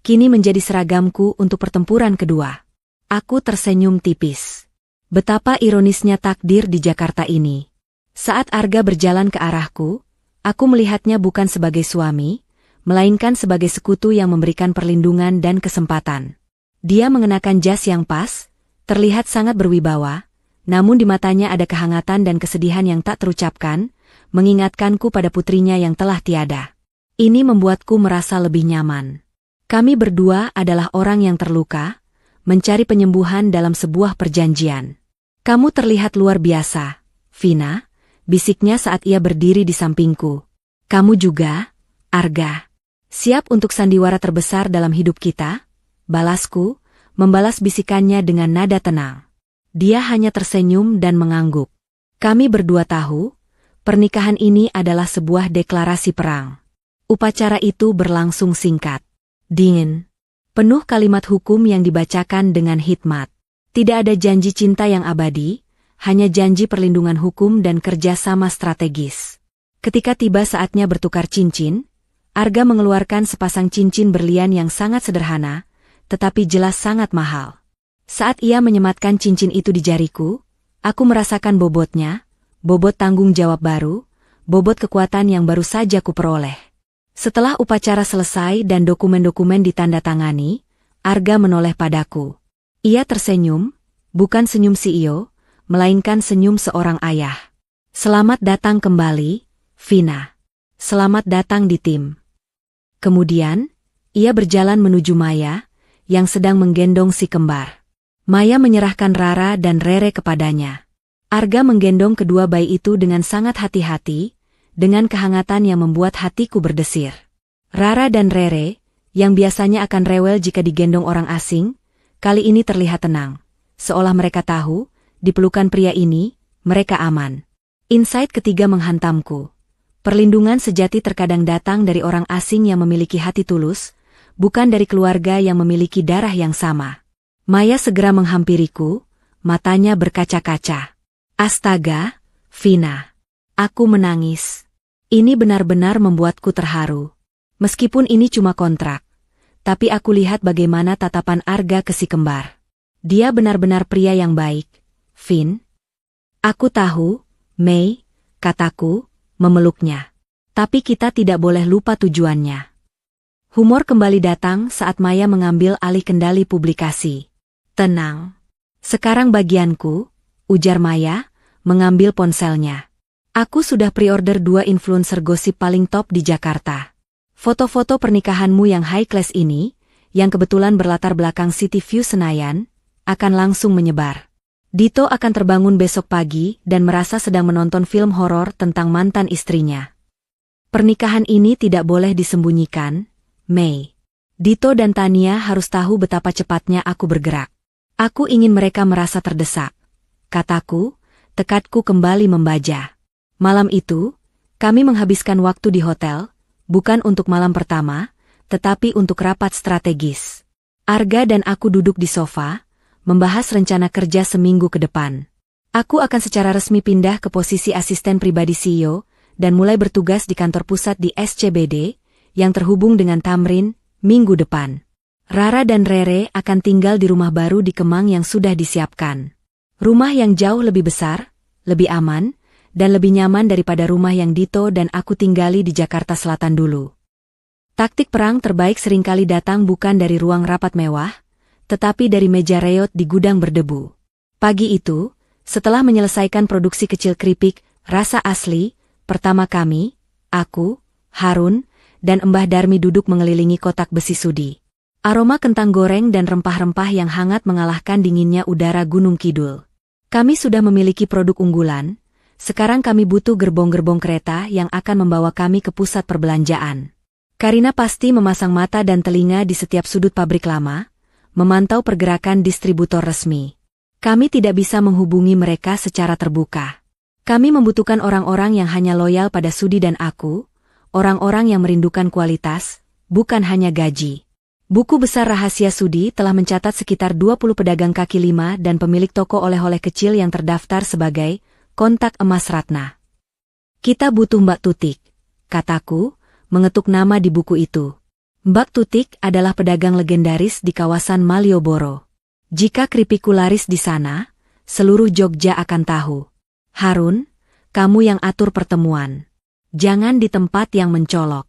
kini menjadi seragamku untuk pertempuran kedua. Aku tersenyum tipis. Betapa ironisnya takdir di Jakarta ini. Saat Arga berjalan ke arahku, aku melihatnya bukan sebagai suami, melainkan sebagai sekutu yang memberikan perlindungan dan kesempatan. Dia mengenakan jas yang pas, terlihat sangat berwibawa, namun di matanya ada kehangatan dan kesedihan yang tak terucapkan, mengingatkanku pada putrinya yang telah tiada. Ini membuatku merasa lebih nyaman. Kami berdua adalah orang yang terluka, mencari penyembuhan dalam sebuah perjanjian. Kamu terlihat luar biasa, Vina, bisiknya saat ia berdiri di sampingku. Kamu juga, Arga. Siap untuk sandiwara terbesar dalam hidup kita? Balasku, membalas bisikannya dengan nada tenang. Dia hanya tersenyum dan mengangguk. Kami berdua tahu, pernikahan ini adalah sebuah deklarasi perang. Upacara itu berlangsung singkat, dingin, penuh kalimat hukum yang dibacakan dengan hikmat. Tidak ada janji cinta yang abadi, hanya janji perlindungan hukum dan kerja sama strategis. Ketika tiba saatnya bertukar cincin, Arga mengeluarkan sepasang cincin berlian yang sangat sederhana, tetapi jelas sangat mahal. Saat ia menyematkan cincin itu di jariku, aku merasakan bobotnya, bobot tanggung jawab baru, bobot kekuatan yang baru saja kuperoleh. Setelah upacara selesai dan dokumen-dokumen ditandatangani, Arga menoleh padaku. Ia tersenyum, bukan senyum CEO, melainkan senyum seorang ayah. Selamat datang kembali, Vina. Selamat datang di tim. Kemudian, ia berjalan menuju Maya, yang sedang menggendong si kembar. Maya menyerahkan Rara dan Rere kepadanya. Arga menggendong kedua bayi itu dengan sangat hati-hati, dengan kehangatan yang membuat hatiku berdesir. Rara dan Rere, yang biasanya akan rewel jika digendong orang asing, kali ini terlihat tenang, seolah mereka tahu, di pelukan pria ini, mereka aman. Insight ketiga menghantamku. Perlindungan sejati terkadang datang dari orang asing yang memiliki hati tulus, bukan dari keluarga yang memiliki darah yang sama. Maya segera menghampiriku, matanya berkaca-kaca. Astaga, Vina. Aku menangis. Ini benar-benar membuatku terharu. Meskipun ini cuma kontrak, tapi aku lihat bagaimana tatapan Arga ke si kembar. Dia benar-benar pria yang baik, Vin. Aku tahu, Mei, kataku, memeluknya. Tapi kita tidak boleh lupa tujuannya. Humor kembali datang saat Maya mengambil alih kendali publikasi. Tenang. Sekarang bagianku, ujar Maya, mengambil ponselnya. Aku sudah pre-order 2 influencer gosip paling top di Jakarta. Foto-foto pernikahanmu yang high class ini, yang kebetulan berlatar belakang City View Senayan, akan langsung menyebar. Dito akan terbangun besok pagi dan merasa sedang menonton film horor tentang mantan istrinya. Pernikahan ini tidak boleh disembunyikan, Mei. Dito dan Tania harus tahu betapa cepatnya aku bergerak. Aku ingin mereka merasa terdesak. Kataku, tekadku kembali membaja. Malam itu, kami menghabiskan waktu di hotel, bukan untuk malam pertama, tetapi untuk rapat strategis. Arga dan aku duduk di sofa, membahas rencana kerja seminggu ke depan. Aku akan secara resmi pindah ke posisi asisten pribadi CEO, dan mulai bertugas di kantor pusat di SCBD, yang terhubung dengan Tamrin, minggu depan. Rara dan Rere akan tinggal di rumah baru di Kemang yang sudah disiapkan. Rumah yang jauh lebih besar, lebih aman, dan lebih nyaman daripada rumah yang Dito dan aku tinggali di Jakarta Selatan dulu. Taktik perang terbaik seringkali datang bukan dari ruang rapat mewah, tetapi dari meja reot di gudang berdebu. Pagi itu, setelah menyelesaikan produksi kecil keripik, rasa asli, pertama kami, aku, Harun, dan Mbah Darmi duduk mengelilingi kotak besi sudi. Aroma kentang goreng dan rempah-rempah yang hangat mengalahkan dinginnya udara Gunung Kidul. Kami sudah memiliki produk unggulan, sekarang kami butuh gerbong-gerbong kereta yang akan membawa kami ke pusat perbelanjaan. Karina pasti memasang mata dan telinga di setiap sudut pabrik lama, memantau pergerakan distributor resmi. Kami tidak bisa menghubungi mereka secara terbuka. Kami membutuhkan orang-orang yang hanya loyal pada Sudi dan aku, orang-orang yang merindukan kualitas, bukan hanya gaji. Buku besar rahasia Sudi telah mencatat sekitar 20 pedagang kaki lima dan pemilik toko oleh-oleh kecil yang terdaftar sebagai kontak emas Ratna. Kita butuh Mbak Tutik, kataku, mengetuk nama di buku itu. Mbak Tutik adalah pedagang legendaris di kawasan Malioboro. Jika keripikku laris di sana, seluruh Jogja akan tahu. Harun, kamu yang atur pertemuan. Jangan di tempat yang mencolok.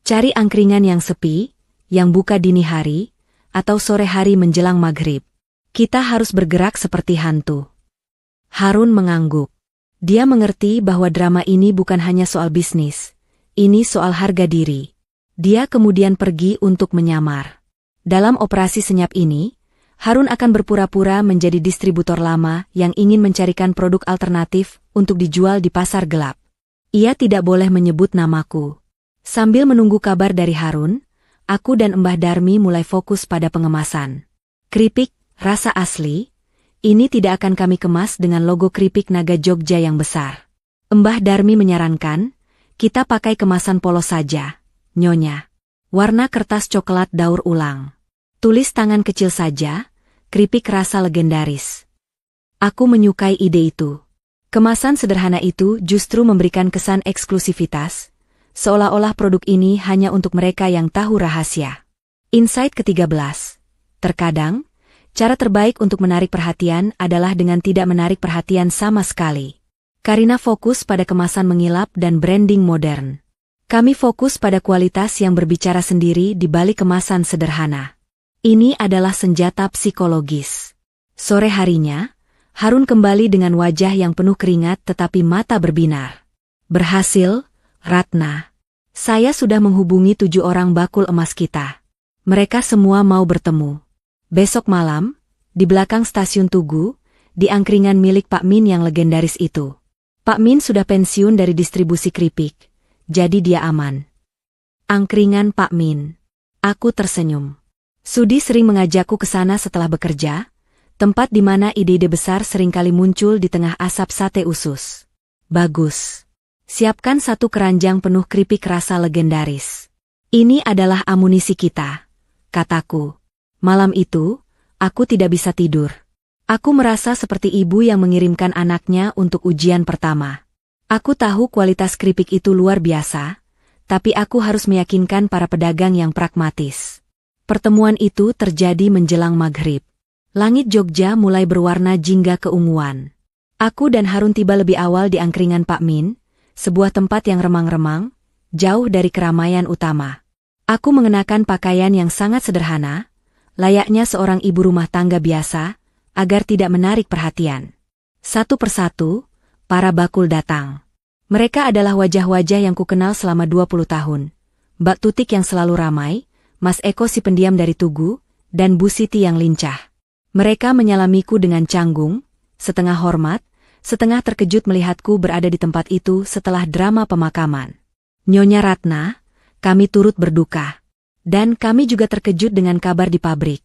Cari angkringan yang sepi, yang buka dini hari, atau sore hari menjelang maghrib. Kita harus bergerak seperti hantu. Harun mengangguk. Dia mengerti bahwa drama ini bukan hanya soal bisnis, ini soal harga diri. Dia kemudian pergi untuk menyamar. Dalam operasi senyap ini, Harun akan berpura-pura menjadi distributor lama yang ingin mencarikan produk alternatif untuk dijual di pasar gelap. Ia tidak boleh menyebut namaku. Sambil menunggu kabar dari Harun, aku dan Mbah Darmi mulai fokus pada pengemasan. Keripik, rasa asli, Ini tidak akan kami kemas dengan logo keripik naga Jogja yang besar. Mbah Darmi menyarankan, kita pakai kemasan polos saja, Nyonya. Warna kertas coklat daur ulang. Tulis tangan kecil saja, keripik rasa legendaris. Aku menyukai ide itu. Kemasan sederhana itu justru memberikan kesan eksklusivitas, seolah-olah produk ini hanya untuk mereka yang tahu rahasia. Insight ke-13. Terkadang, cara terbaik untuk menarik perhatian adalah dengan tidak menarik perhatian sama sekali. Karina fokus pada kemasan mengilap dan branding modern. Kami fokus pada kualitas yang berbicara sendiri di balik kemasan sederhana. Ini adalah senjata psikologis. Sore harinya, Harun kembali dengan wajah yang penuh keringat tetapi mata berbinar. Berhasil, Ratna. Saya sudah menghubungi 7 orang bakul emas kita. Mereka semua mau bertemu. Besok malam, di belakang stasiun Tugu, di angkringan milik Pak Min yang legendaris itu. Pak Min sudah pensiun dari distribusi keripik, jadi dia aman. Angkringan Pak Min. Aku tersenyum. Sudi sering mengajakku ke sana setelah bekerja, tempat di mana ide-ide besar seringkali muncul di tengah asap sate usus. Bagus. Siapkan 1 keranjang penuh keripik rasa legendaris. Ini adalah amunisi kita, kataku. Malam itu, aku tidak bisa tidur. Aku merasa seperti ibu yang mengirimkan anaknya untuk ujian pertama. Aku tahu kualitas keripik itu luar biasa, tapi aku harus meyakinkan para pedagang yang pragmatis. Pertemuan itu terjadi menjelang maghrib. Langit Jogja mulai berwarna jingga keunguan. Aku dan Harun tiba lebih awal di angkringan Pak Min, sebuah tempat yang remang-remang, jauh dari keramaian utama. Aku mengenakan pakaian yang sangat sederhana, layaknya seorang ibu rumah tangga biasa, agar tidak menarik perhatian. Satu persatu, para bakul datang. Mereka adalah wajah-wajah yang kukenal selama 20 tahun. Mbak Tutik yang selalu ramai, Mas Eko si pendiam dari Tugu, dan Bu Siti yang lincah. Mereka menyalamiku dengan canggung, setengah hormat, setengah terkejut melihatku berada di tempat itu setelah drama pemakaman. Nyonya Ratna, kami turut berduka. Dan kami juga terkejut dengan kabar di pabrik,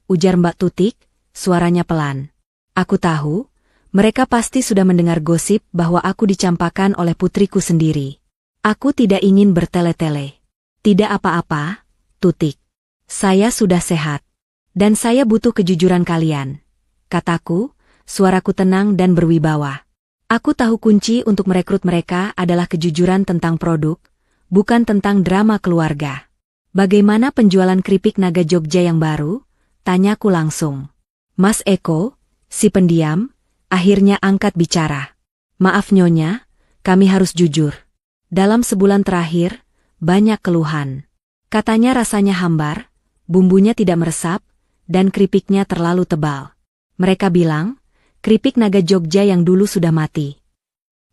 ujar Mbak Tutik, suaranya pelan. Aku tahu, mereka pasti sudah mendengar gosip bahwa aku dicampakkan oleh putriku sendiri. Aku tidak ingin bertele-tele. Tidak apa-apa, Tutik. Saya sudah sehat. Dan saya butuh kejujuran kalian. Kataku, suaraku tenang dan berwibawa. Aku tahu kunci untuk merekrut mereka adalah kejujuran tentang produk, bukan tentang drama keluarga. Bagaimana penjualan keripik naga Jogja yang baru? Tanyaku langsung. Mas Eko, si pendiam, akhirnya angkat bicara. Maaf Nyonya, kami harus jujur. Dalam sebulan terakhir, banyak keluhan. Katanya rasanya hambar, bumbunya tidak meresap, dan keripiknya terlalu tebal. Mereka bilang, keripik naga Jogja yang dulu sudah mati.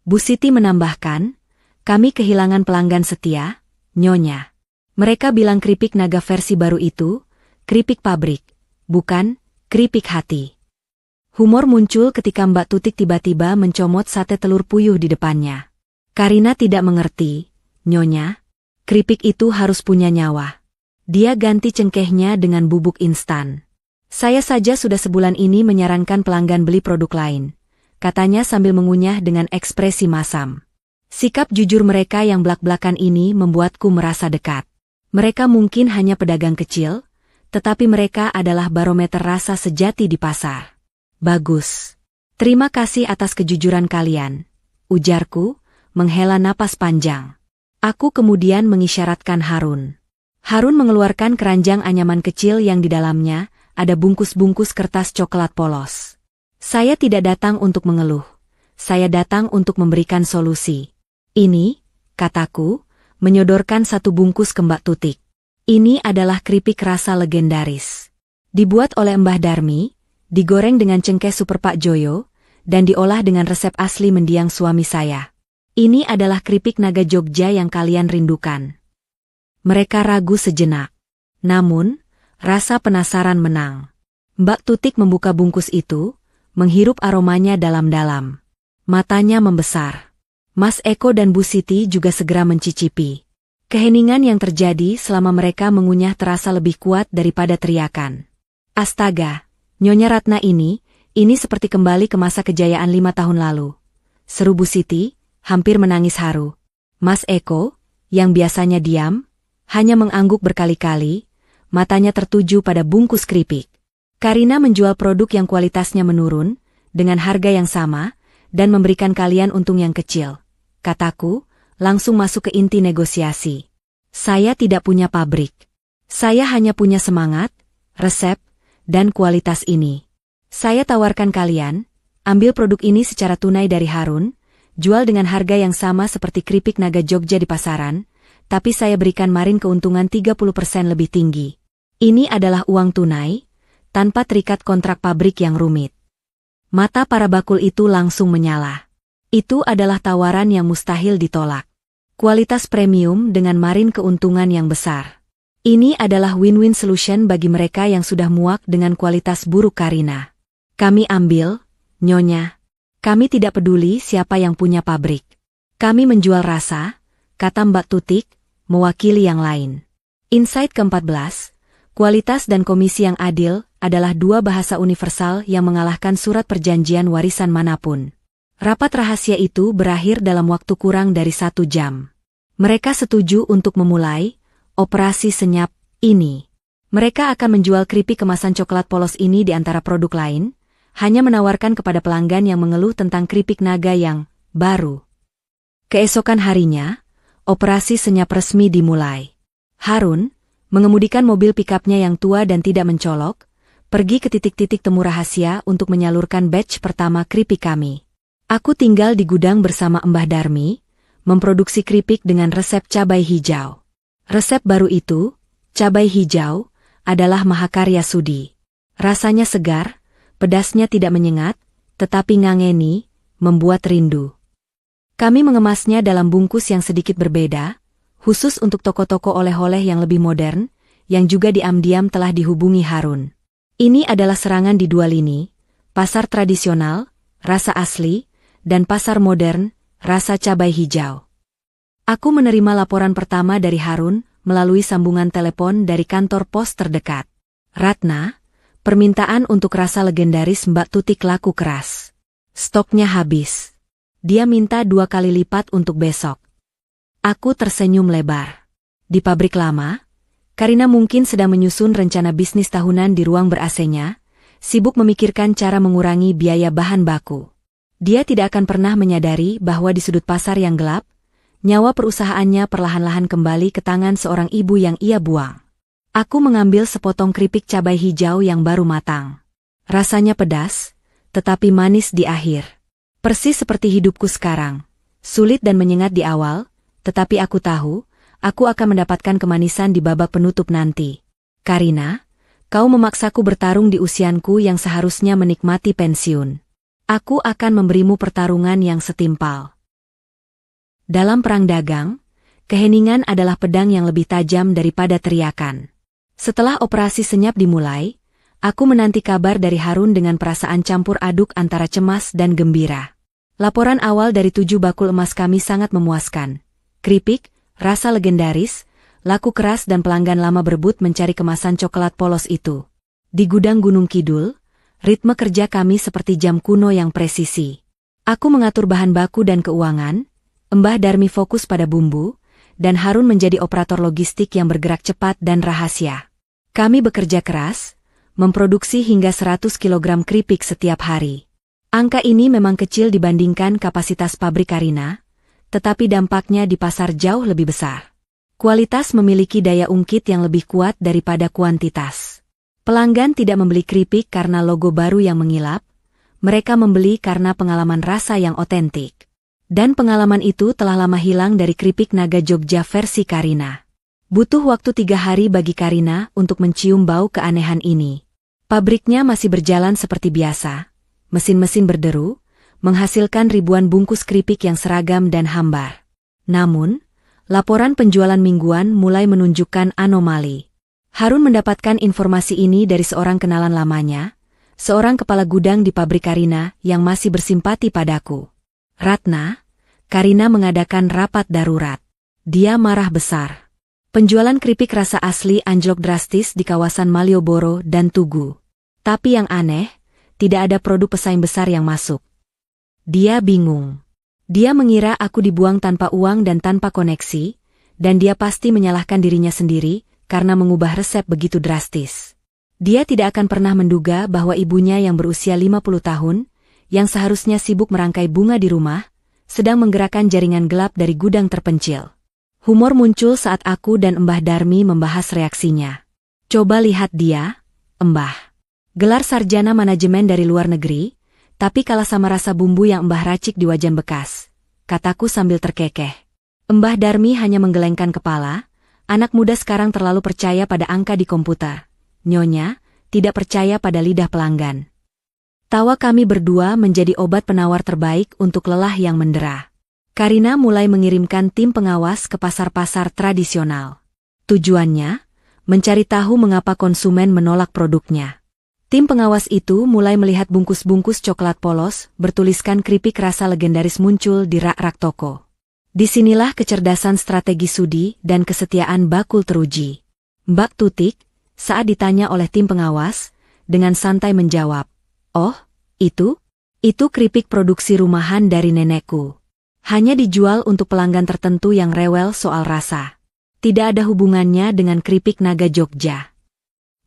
Bu Siti menambahkan, kami kehilangan pelanggan setia, Nyonya. Mereka bilang keripik naga versi baru itu, keripik pabrik, bukan keripik hati. Humor muncul ketika Mbak Tutik tiba-tiba mencomot sate telur puyuh di depannya. Karina tidak mengerti, Nyonya. Keripik itu harus punya nyawa. Dia ganti cengkehnya dengan bubuk instan. Saya saja sudah sebulan ini menyarankan pelanggan beli produk lain, katanya sambil mengunyah dengan ekspresi masam. Sikap jujur mereka yang blak-blakan ini membuatku merasa dekat. Mereka mungkin hanya pedagang kecil, tetapi mereka adalah barometer rasa sejati di pasar. Bagus. Terima kasih atas kejujuran kalian, ujarku, menghela napas panjang. Aku kemudian mengisyaratkan Harun. Harun mengeluarkan keranjang anyaman kecil yang di dalamnya ada bungkus-bungkus kertas coklat polos. Saya tidak datang untuk mengeluh. Saya datang untuk memberikan solusi. Ini, kataku, menyodorkan 1 bungkus ke Mbak Tutik. Ini adalah keripik rasa legendaris. Dibuat oleh Mbah Darmi, digoreng dengan cengkeh super Pak Joyo, dan diolah dengan resep asli mendiang suami saya. Ini adalah keripik naga Jogja yang kalian rindukan. Mereka ragu sejenak. Namun, rasa penasaran menang. Mbak Tutik membuka bungkus itu, menghirup aromanya dalam-dalam. Matanya membesar. Mas Eko dan Bu Siti juga segera mencicipi. Keheningan yang terjadi selama mereka mengunyah terasa lebih kuat daripada teriakan. Astaga, Nyonya Ratna ini, Ini seperti kembali ke masa kejayaan 5 tahun lalu. Seru Bu Siti, hampir menangis haru. Mas Eko, yang biasanya diam, hanya mengangguk berkali-kali, matanya tertuju pada bungkus keripik. Karina menjual produk yang kualitasnya menurun, dengan harga yang sama, dan memberikan kalian untung yang kecil. Kataku, langsung masuk ke inti negosiasi. Saya tidak punya pabrik. Saya hanya punya semangat, resep, dan kualitas ini. Saya tawarkan kalian, ambil produk ini secara tunai dari Harun, jual dengan harga yang sama seperti keripik naga Jogja di pasaran, tapi saya berikan Marin keuntungan 30% lebih tinggi. Ini adalah uang tunai, tanpa terikat kontrak pabrik yang rumit. Mata para bakul itu langsung menyala. Itu adalah tawaran yang mustahil ditolak. Kualitas premium dengan Marin keuntungan yang besar. Ini adalah win-win solution bagi mereka yang sudah muak dengan kualitas buruk Karina. Kami ambil, Nyonya. Kami tidak peduli siapa yang punya pabrik. Kami menjual rasa, kata Mbak Tutik, mewakili yang lain. Insight ke-14, kualitas dan komisi yang adil adalah dua bahasa universal yang mengalahkan surat perjanjian warisan manapun. Rapat rahasia itu berakhir dalam waktu kurang dari 1 jam. Mereka setuju untuk memulai operasi senyap ini. Mereka akan menjual keripik kemasan coklat polos ini di antara produk lain, hanya menawarkan kepada pelanggan yang mengeluh tentang keripik naga yang baru. Keesokan harinya, operasi senyap resmi dimulai. Harun, mengemudikan mobil pikapnya yang tua dan tidak mencolok, pergi ke titik-titik temu rahasia untuk menyalurkan batch pertama keripik kami. Aku tinggal di gudang bersama Mbah Darmi, memproduksi keripik dengan resep cabai hijau. Resep baru itu, cabai hijau, adalah mahakarya Sudi. Rasanya segar, pedasnya tidak menyengat, tetapi ngangeni, membuat rindu. Kami mengemasnya dalam bungkus yang sedikit berbeda, khusus untuk toko-toko oleh-oleh yang lebih modern, yang juga diam-diam telah dihubungi Harun. Ini adalah serangan di 2 lini, pasar tradisional, rasa asli, dan pasar modern, rasa cabai hijau. Aku menerima laporan pertama dari Harun melalui sambungan telepon dari kantor pos terdekat. Ratna, permintaan untuk rasa legendaris Mbak Tutik laku keras. Stoknya habis. Dia minta 2 kali lipat untuk besok. Aku tersenyum lebar. Di pabrik lama, Karina mungkin sedang menyusun rencana bisnis tahunan di ruang ber-AC-nya, sibuk memikirkan cara mengurangi biaya bahan baku. Dia tidak akan pernah menyadari bahwa di sudut pasar yang gelap, nyawa perusahaannya perlahan-lahan kembali ke tangan seorang ibu yang ia buang. Aku mengambil sepotong keripik cabai hijau yang baru matang. Rasanya pedas, tetapi manis di akhir. Persis seperti hidupku sekarang. Sulit dan menyengat di awal, tetapi aku tahu, aku akan mendapatkan kemanisan di babak penutup nanti. Karina, kau memaksaku bertarung di usianku yang seharusnya menikmati pensiun. Aku akan memberimu pertarungan yang setimpal. Dalam perang dagang, keheningan adalah pedang yang lebih tajam daripada teriakan. Setelah operasi senyap dimulai, aku menanti kabar dari Harun dengan perasaan campur aduk antara cemas dan gembira. Laporan awal dari 7 bakul emas kami sangat memuaskan. Keripik, rasa legendaris, laku keras dan pelanggan lama berebut mencari kemasan coklat polos itu. Di gudang Gunung Kidul, ritme kerja kami seperti jam kuno yang presisi. Aku mengatur bahan baku dan keuangan, Mbah Darmi fokus pada bumbu, dan Harun menjadi operator logistik yang bergerak cepat dan rahasia. Kami bekerja keras, memproduksi hingga 100 kg keripik setiap hari. Angka ini memang kecil dibandingkan kapasitas pabrik Karina, tetapi dampaknya di pasar jauh lebih besar. Kualitas memiliki daya ungkit yang lebih kuat daripada kuantitas. Pelanggan tidak membeli keripik karena logo baru yang mengilap, mereka membeli karena pengalaman rasa yang otentik. Dan pengalaman itu telah lama hilang dari keripik naga Jogja versi Karina. Butuh waktu 3 hari bagi Karina untuk mencium bau keanehan ini. Pabriknya masih berjalan seperti biasa. Mesin-mesin berderu, menghasilkan ribuan bungkus keripik yang seragam dan hambar. Namun, laporan penjualan mingguan mulai menunjukkan anomali. Harun mendapatkan informasi ini dari seorang kenalan lamanya, seorang kepala gudang di pabrik Karina yang masih bersimpati padaku. Ratna, Karina mengadakan rapat darurat. Dia marah besar. Penjualan keripik rasa asli anjlok drastis di kawasan Malioboro dan Tugu. Tapi yang aneh, tidak ada produk pesaing besar yang masuk. Dia bingung. Dia mengira aku dibuang tanpa uang dan tanpa koneksi, dan dia pasti menyalahkan dirinya sendiri karena mengubah resep begitu drastis. Dia tidak akan pernah menduga bahwa ibunya yang berusia 50 tahun, yang seharusnya sibuk merangkai bunga di rumah, sedang menggerakkan jaringan gelap dari gudang terpencil. Humor muncul saat aku dan Mbah Darmi membahas reaksinya. Coba lihat dia, Mbah. Gelar sarjana manajemen dari luar negeri, tapi kalah sama rasa bumbu yang Mbah racik di wajan bekas, kataku sambil terkekeh. Mbah Darmi hanya menggelengkan kepala. Anak muda sekarang terlalu percaya pada angka di komputer. Nyonya, tidak percaya pada lidah pelanggan. Tawa kami berdua menjadi obat penawar terbaik untuk lelah yang mendera. Karina mulai mengirimkan tim pengawas ke pasar-pasar tradisional. Tujuannya, mencari tahu mengapa konsumen menolak produknya. Tim pengawas itu mulai melihat bungkus-bungkus coklat polos bertuliskan keripik rasa legendaris muncul di rak-rak toko. Disinilah kecerdasan strategi Sudi dan kesetiaan bakul teruji. Mbak Tutik, saat ditanya oleh tim pengawas, dengan santai menjawab, "Oh, itu keripik produksi rumahan dari nenekku. Hanya dijual untuk pelanggan tertentu yang rewel soal rasa. Tidak ada hubungannya dengan keripik naga Jogja."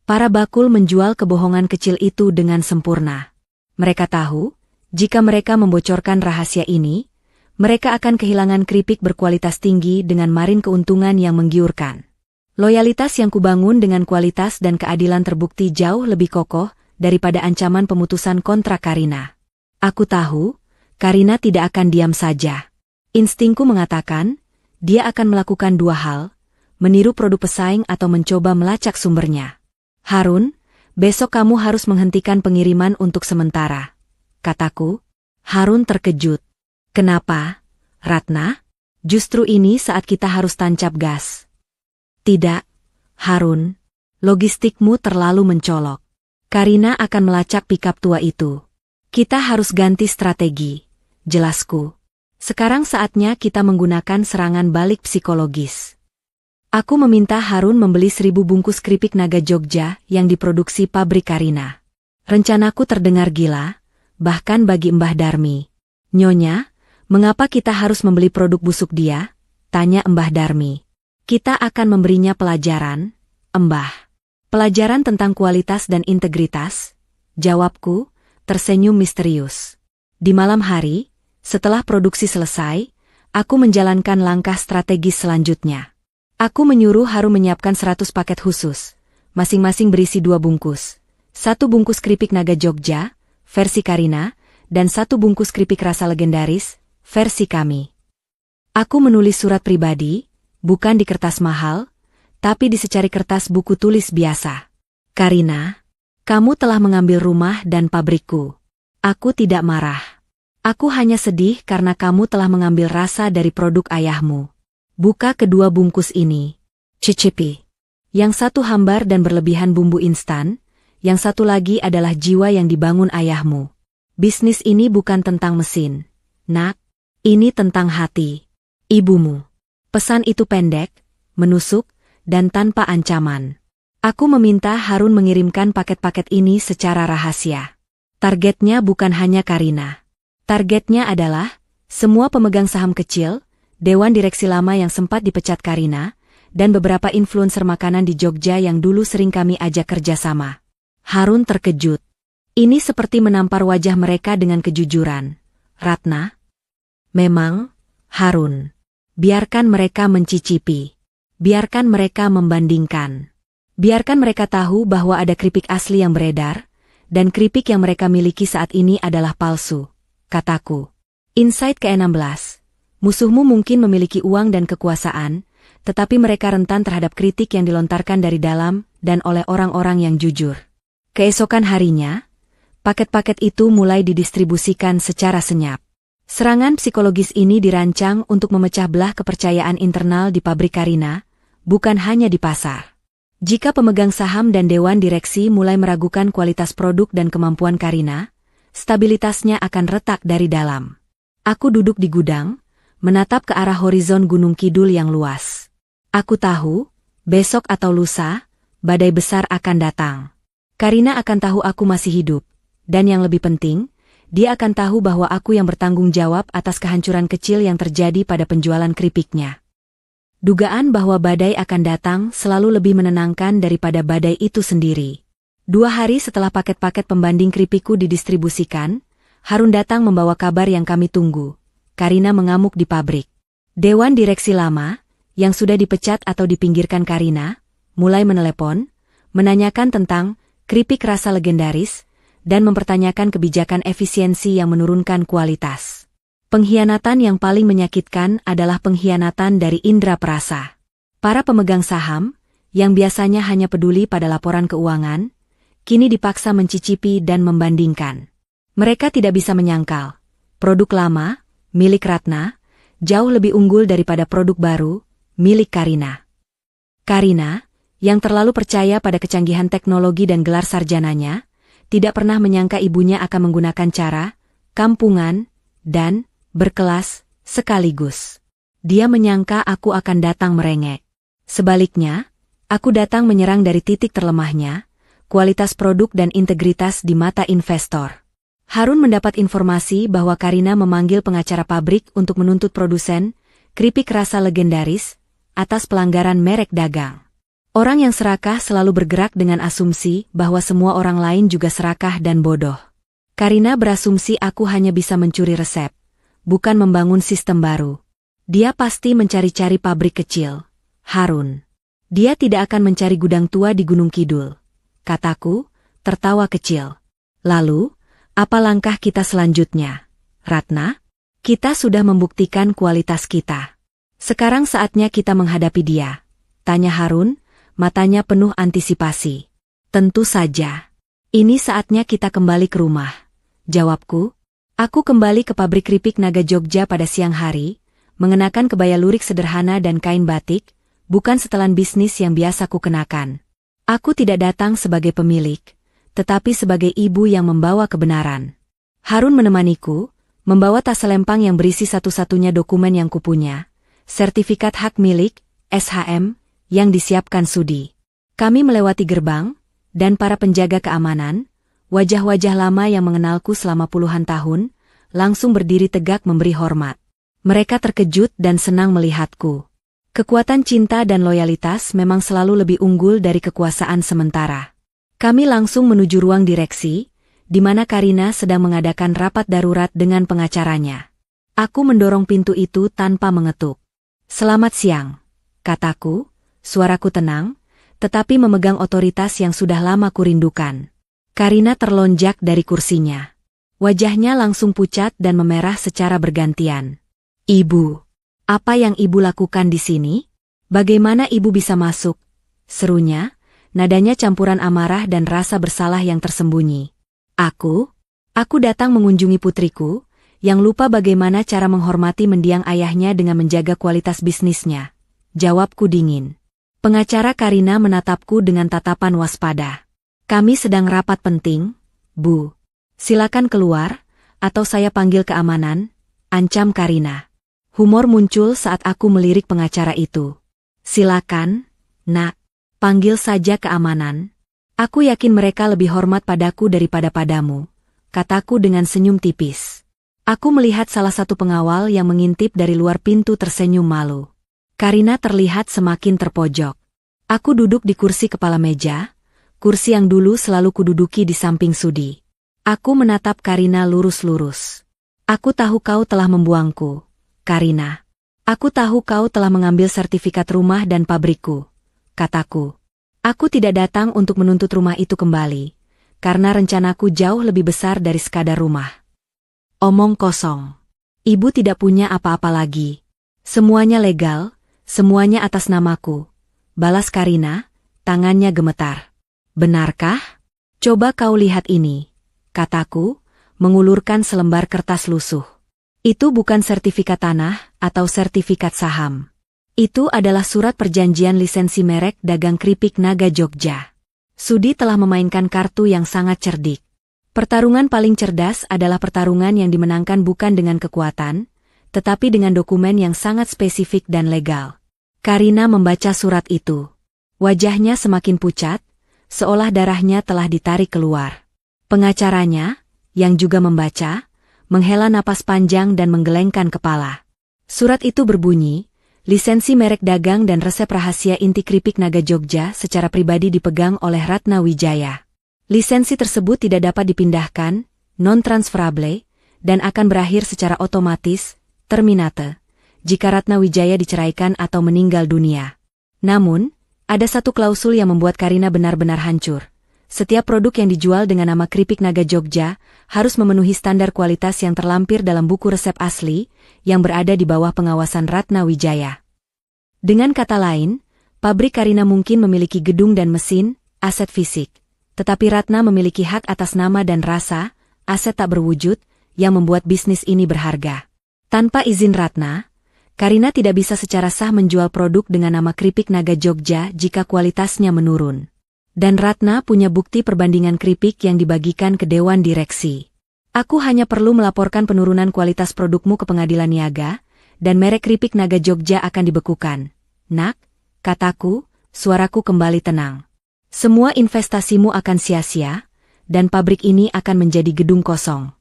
Para bakul menjual kebohongan kecil itu dengan sempurna. Mereka tahu, jika mereka membocorkan rahasia ini, mereka akan kehilangan keripik berkualitas tinggi dengan margin keuntungan yang menggiurkan. Loyalitas yang kubangun dengan kualitas dan keadilan terbukti jauh lebih kokoh daripada ancaman pemutusan kontrak Karina. Aku tahu, Karina tidak akan diam saja. Instingku mengatakan, dia akan melakukan dua hal, meniru produk pesaing atau mencoba melacak sumbernya. "Harun, besok kamu harus menghentikan pengiriman untuk sementara," kataku. Harun terkejut. "Kenapa, Ratna? Justru ini saat kita harus tancap gas." "Tidak, Harun. Logistikmu terlalu mencolok. Karina akan melacak pikap tua itu. Kita harus ganti strategi," jelasku. "Sekarang saatnya kita menggunakan serangan balik psikologis." Aku meminta Harun membeli 1000 bungkus keripik naga Jogja yang diproduksi pabrik Karina. Rencanaku terdengar gila, bahkan bagi Mbah Darmi. "Nyonya, mengapa kita harus membeli produk busuk dia?" tanya Mbah Darmi. "Kita akan memberinya pelajaran, Mbah." "Pelajaran tentang kualitas dan integritas?" jawabku, tersenyum misterius. Di malam hari, setelah produksi selesai, aku menjalankan langkah strategis selanjutnya. Aku menyuruh Harun menyiapkan 100 paket khusus, masing-masing berisi 2 bungkus. 1 bungkus keripik naga Jogja, versi Karina, dan 1 bungkus keripik rasa legendaris, versi kami. Aku menulis surat pribadi, bukan di kertas mahal, tapi di secari kertas buku tulis biasa. "Karina, kamu telah mengambil rumah dan pabrikku. Aku tidak marah. Aku hanya sedih karena kamu telah mengambil rasa dari produk ayahmu. Buka kedua bungkus ini. Cicipi. Yang satu hambar dan berlebihan bumbu instan, yang satu lagi adalah jiwa yang dibangun ayahmu. Bisnis ini bukan tentang mesin, nak. Ini tentang hati ibumu." Pesan itu pendek, menusuk, dan tanpa ancaman. Aku meminta Harun mengirimkan paket-paket ini secara rahasia. Targetnya bukan hanya Karina. Targetnya adalah semua pemegang saham kecil, dewan direksi lama yang sempat dipecat Karina, dan beberapa influencer makanan di Jogja yang dulu sering kami ajak kerjasama. Harun terkejut. Ini seperti menampar wajah mereka dengan kejujuran. "Ratna?" "Memang, Harun. Biarkan mereka mencicipi. Biarkan mereka membandingkan. Biarkan mereka tahu bahwa ada keripik asli yang beredar, dan keripik yang mereka miliki saat ini adalah palsu," kataku. Insight ke-16. Musuhmu mungkin memiliki uang dan kekuasaan, tetapi mereka rentan terhadap kritik yang dilontarkan dari dalam dan oleh orang-orang yang jujur. Keesokan harinya, paket-paket itu mulai didistribusikan secara senyap. Serangan psikologis ini dirancang untuk memecah belah kepercayaan internal di pabrik Karina, bukan hanya di pasar. Jika pemegang saham dan dewan direksi mulai meragukan kualitas produk dan kemampuan Karina, stabilitasnya akan retak dari dalam. Aku duduk di gudang, menatap ke arah horizon Gunung Kidul yang luas. Aku tahu, besok atau lusa, badai besar akan datang. Karina akan tahu aku masih hidup, Dan yang lebih penting, dia akan tahu bahwa aku yang bertanggung jawab atas kehancuran kecil yang terjadi pada penjualan keripiknya. Dugaan bahwa badai akan datang selalu lebih menenangkan daripada badai itu sendiri. 2 hari setelah paket-paket pembanding keripikku didistribusikan, Harun datang membawa kabar yang kami tunggu. Karina mengamuk di pabrik. Dewan direksi lama, yang sudah dipecat atau dipinggirkan Karina, mulai menelepon, menanyakan tentang keripik rasa legendaris, dan mempertanyakan kebijakan efisiensi yang menurunkan kualitas. Pengkhianatan yang paling menyakitkan adalah pengkhianatan dari indera perasa. Para pemegang saham, yang biasanya hanya peduli pada laporan keuangan, kini dipaksa mencicipi dan membandingkan. Mereka tidak bisa menyangkal, produk lama, milik Ratna, jauh lebih unggul daripada produk baru, milik Karina. Karina, yang terlalu percaya pada kecanggihan teknologi dan gelar sarjananya, tidak pernah menyangka ibunya akan menggunakan cara kampungan dan berkelas sekaligus. Dia menyangka aku akan datang merengek. Sebaliknya, aku datang menyerang dari titik terlemahnya, kualitas produk dan integritas di mata investor. Harun mendapat informasi bahwa Karina memanggil pengacara pabrik untuk menuntut produsen keripik rasa legendaris atas pelanggaran merek dagang. Orang yang serakah selalu bergerak dengan asumsi bahwa semua orang lain juga serakah dan bodoh. Karina berasumsi aku hanya bisa mencuri resep, bukan membangun sistem baru. Dia pasti mencari-cari pabrik kecil. Harun. Dia tidak akan mencari gudang tua di Gunung Kidul. Kataku, tertawa kecil. Lalu, apa langkah kita selanjutnya? Ratna? Kita sudah membuktikan kualitas kita. Sekarang saatnya kita menghadapi dia. Tanya Harun, matanya penuh antisipasi. Tentu saja. Ini saatnya kita kembali ke rumah. Jawabku. Aku kembali ke pabrik keripik Naga Jogja pada siang hari, mengenakan kebaya lurik sederhana dan kain batik, bukan setelan bisnis yang biasa ku kenakan. Aku tidak datang sebagai pemilik, tetapi sebagai ibu yang membawa kebenaran. Harun menemaniku, membawa tas selempang yang berisi satu-satunya dokumen yang kupunya, sertifikat hak milik, SHM, yang disiapkan Sudi. Kami melewati gerbang, dan para penjaga keamanan, wajah-wajah lama yang mengenalku selama puluhan tahun, langsung berdiri tegak memberi hormat. Mereka terkejut dan senang melihatku. Kekuatan cinta dan loyalitas memang selalu lebih unggul dari kekuasaan sementara. Kami langsung menuju ruang direksi, di mana Karina sedang mengadakan rapat darurat dengan pengacaranya. Aku mendorong pintu itu tanpa mengetuk. Selamat siang, kataku. Suaraku tenang, tetapi memegang otoritas yang sudah lama kurindukan. Karina terlonjak dari kursinya. Wajahnya langsung pucat dan memerah secara bergantian. Ibu, apa yang ibu lakukan di sini? Bagaimana ibu bisa masuk? Serunya, nadanya campuran amarah dan rasa bersalah yang tersembunyi. Aku datang mengunjungi putriku, yang lupa bagaimana cara menghormati mendiang ayahnya dengan menjaga kualitas bisnisnya. Jawabku dingin. Pengacara Karina menatapku dengan tatapan waspada. Kami sedang rapat penting, Bu. Silakan keluar, atau saya panggil keamanan, ancam Karina. Humor muncul saat aku melirik pengacara itu. Silakan, Nak, panggil saja keamanan. Aku yakin mereka lebih hormat padaku daripada padamu, kataku dengan senyum tipis. Aku melihat salah satu pengawal yang mengintip dari luar pintu tersenyum malu. Karina terlihat semakin terpojok. Aku duduk di kursi kepala meja, kursi yang dulu selalu kududuki di samping Sudi. Aku menatap Karina lurus-lurus. Aku tahu kau telah membuangku, Karina. Aku tahu kau telah mengambil sertifikat rumah dan pabrikku, kataku. Aku tidak datang untuk menuntut rumah itu kembali, karena rencanaku jauh lebih besar dari sekadar rumah. Omong kosong. Ibu tidak punya apa-apa lagi. Semuanya legal. Semuanya atas namaku. Balas Karina, tangannya gemetar. Benarkah? Coba kau lihat ini, kataku, mengulurkan selembar kertas lusuh. Itu bukan sertifikat tanah atau sertifikat saham. Itu adalah surat perjanjian lisensi merek dagang keripik Naga Jogja. Sudi telah memainkan kartu yang sangat cerdik. Pertarungan paling cerdas adalah pertarungan yang dimenangkan bukan dengan kekuatan, tetapi dengan dokumen yang sangat spesifik dan legal. Karina membaca surat itu. Wajahnya semakin pucat, seolah darahnya telah ditarik keluar. Pengacaranya, yang juga membaca, menghela napas panjang dan menggelengkan kepala. Surat itu berbunyi, lisensi merek dagang dan resep rahasia inti keripik naga Jogja secara pribadi dipegang oleh Ratna Wijaya. Lisensi tersebut tidak dapat dipindahkan, non-transferable, dan akan berakhir secara otomatis, terminate, jika Ratna Wijaya diceraikan atau meninggal dunia. Namun, ada satu klausul yang membuat Karina benar-benar hancur. Setiap produk yang dijual dengan nama keripik naga Jogja harus memenuhi standar kualitas yang terlampir dalam buku resep asli yang berada di bawah pengawasan Ratna Wijaya. Dengan kata lain, pabrik Karina mungkin memiliki gedung dan mesin, aset fisik, tetapi Ratna memiliki hak atas nama dan rasa, aset tak berwujud, yang membuat bisnis ini berharga. Tanpa izin Ratna, Karina tidak bisa secara sah menjual produk dengan nama keripik naga Jogja jika kualitasnya menurun. Dan Ratna punya bukti perbandingan keripik yang dibagikan ke Dewan Direksi. Aku hanya perlu melaporkan penurunan kualitas produkmu ke pengadilan niaga, dan merek keripik naga Jogja akan dibekukan. Nak, kataku, suaraku kembali tenang. Semua investasimu akan sia-sia, dan pabrik ini akan menjadi gedung kosong.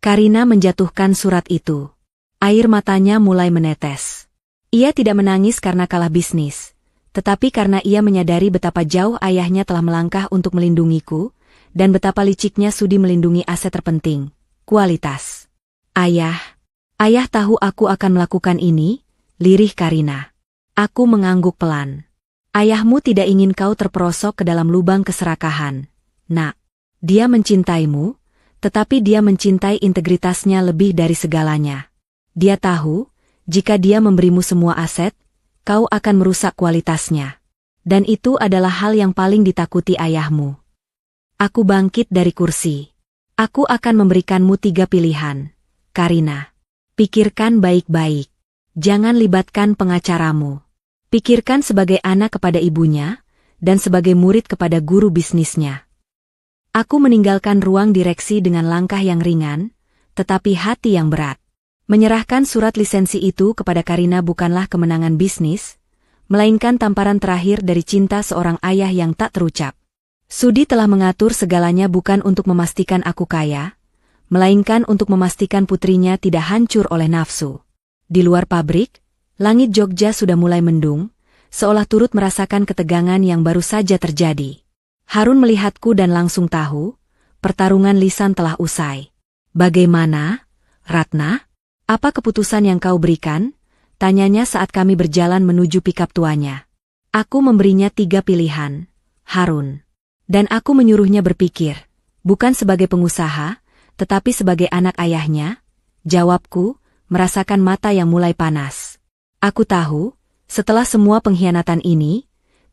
Karina menjatuhkan surat itu. Air matanya mulai menetes. Ia tidak menangis karena kalah bisnis, tetapi karena ia menyadari betapa jauh ayahnya telah melangkah untuk melindungiku, dan betapa liciknya sudi melindungi aset terpenting, kualitas. Ayah tahu aku akan melakukan ini, lirih Karina. Aku mengangguk pelan. Ayahmu tidak ingin kau terperosok ke dalam lubang keserakahan. Nak, dia mencintaimu, tetapi dia mencintai integritasnya lebih dari segalanya. Dia tahu, jika dia memberimu semua aset, kau akan merusak kualitasnya. Dan itu adalah hal yang paling ditakuti ayahmu. Aku bangkit dari kursi. Aku akan memberikanmu 3 pilihan, Karina. Pikirkan baik-baik. Jangan libatkan pengacaramu. Pikirkan sebagai anak kepada ibunya, dan sebagai murid kepada guru bisnisnya. Aku meninggalkan ruang direksi dengan langkah yang ringan, tetapi hati yang berat. Menyerahkan surat lisensi itu kepada Karina bukanlah kemenangan bisnis, melainkan tamparan terakhir dari cinta seorang ayah yang tak terucap. Sudi telah mengatur segalanya bukan untuk memastikan aku kaya, melainkan untuk memastikan putrinya tidak hancur oleh nafsu. Di luar pabrik, langit Jogja sudah mulai mendung, seolah turut merasakan ketegangan yang baru saja terjadi. Harun melihatku dan langsung tahu, pertarungan lisan telah usai. Bagaimana, Ratna? Apa keputusan yang kau berikan? Tanyanya saat kami berjalan menuju pikap tuanya. Aku memberinya 3 pilihan, Harun. Dan aku menyuruhnya berpikir, bukan sebagai pengusaha, tetapi sebagai anak ayahnya. Jawabku, merasakan mata yang mulai panas. Aku tahu, setelah semua pengkhianatan ini,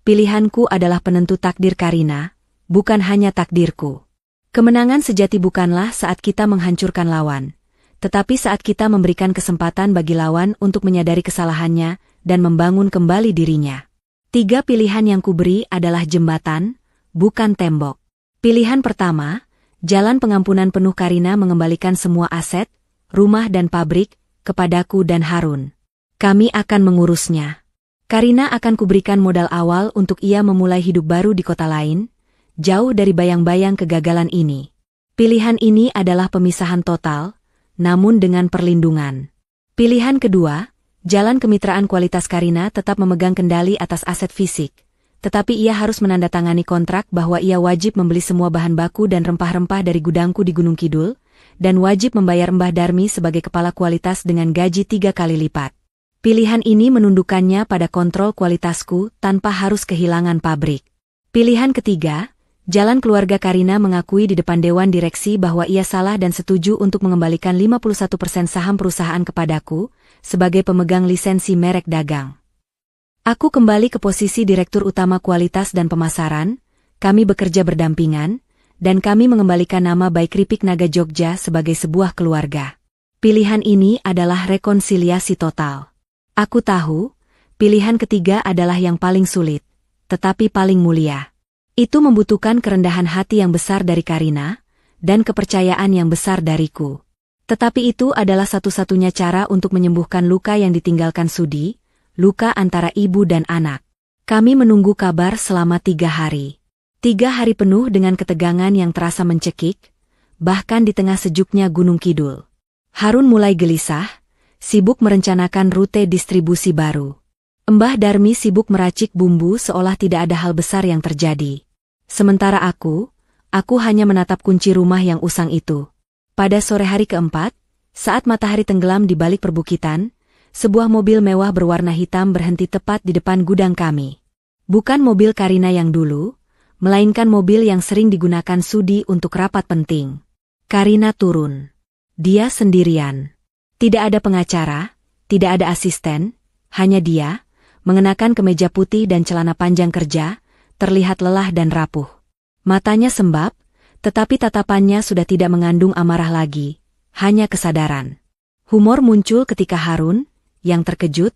pilihanku adalah penentu takdir Karina, bukan hanya takdirku. Kemenangan sejati bukanlah saat kita menghancurkan lawan, tetapi saat kita memberikan kesempatan bagi lawan untuk menyadari kesalahannya dan membangun kembali dirinya. 3 pilihan yang kuberi adalah jembatan, bukan tembok. Pilihan pertama, jalan pengampunan penuh Karina mengembalikan semua aset, rumah dan pabrik, kepadaku dan Harun. Kami akan mengurusnya. Karina akan kuberikan modal awal untuk ia memulai hidup baru di kota lain, jauh dari bayang-bayang kegagalan ini. Pilihan ini adalah pemisahan total, namun dengan perlindungan. Pilihan kedua, jalan kemitraan kualitas Karina tetap memegang kendali atas aset fisik, tetapi ia harus menandatangani kontrak bahwa ia wajib membeli semua bahan baku dan rempah-rempah dari gudangku di Gunung Kidul, dan wajib membayar Mbah Darmi sebagai kepala kualitas dengan gaji 3 kali lipat. Pilihan ini menundukkannya pada kontrol kualitasku tanpa harus kehilangan pabrik. Pilihan ketiga, jalan keluarga Karina mengakui di depan Dewan Direksi bahwa ia salah dan setuju untuk mengembalikan 51% saham perusahaan kepadaku, sebagai pemegang lisensi merek dagang. Aku kembali ke posisi Direktur Utama Kualitas dan Pemasaran, kami bekerja berdampingan, dan kami mengembalikan nama baik keripik naga Jogja sebagai sebuah keluarga. Pilihan ini adalah rekonsiliasi total. Aku tahu, pilihan ketiga adalah yang paling sulit, tetapi paling mulia. Itu membutuhkan kerendahan hati yang besar dari Karina, dan kepercayaan yang besar dariku. Tetapi itu adalah satu-satunya cara untuk menyembuhkan luka yang ditinggalkan Sudi, luka antara ibu dan anak. Kami menunggu kabar selama 3 hari. 3 hari penuh dengan ketegangan yang terasa mencekik, bahkan di tengah sejuknya Gunung Kidul. Harun mulai gelisah, sibuk merencanakan rute distribusi baru. Mbah Darmi sibuk meracik bumbu seolah tidak ada hal besar yang terjadi. Sementara aku hanya menatap kunci rumah yang usang itu. Pada sore hari keempat, saat matahari tenggelam di balik perbukitan, sebuah mobil mewah berwarna hitam berhenti tepat di depan gudang kami. Bukan mobil Karina yang dulu, melainkan mobil yang sering digunakan Sudi untuk rapat penting. Karina turun. Dia sendirian. Tidak ada pengacara, tidak ada asisten, hanya dia, mengenakan kemeja putih dan celana panjang kerja, terlihat lelah dan rapuh. Matanya sembab, tetapi tatapannya sudah tidak mengandung amarah lagi, hanya kesadaran. Humor muncul ketika Harun, yang terkejut,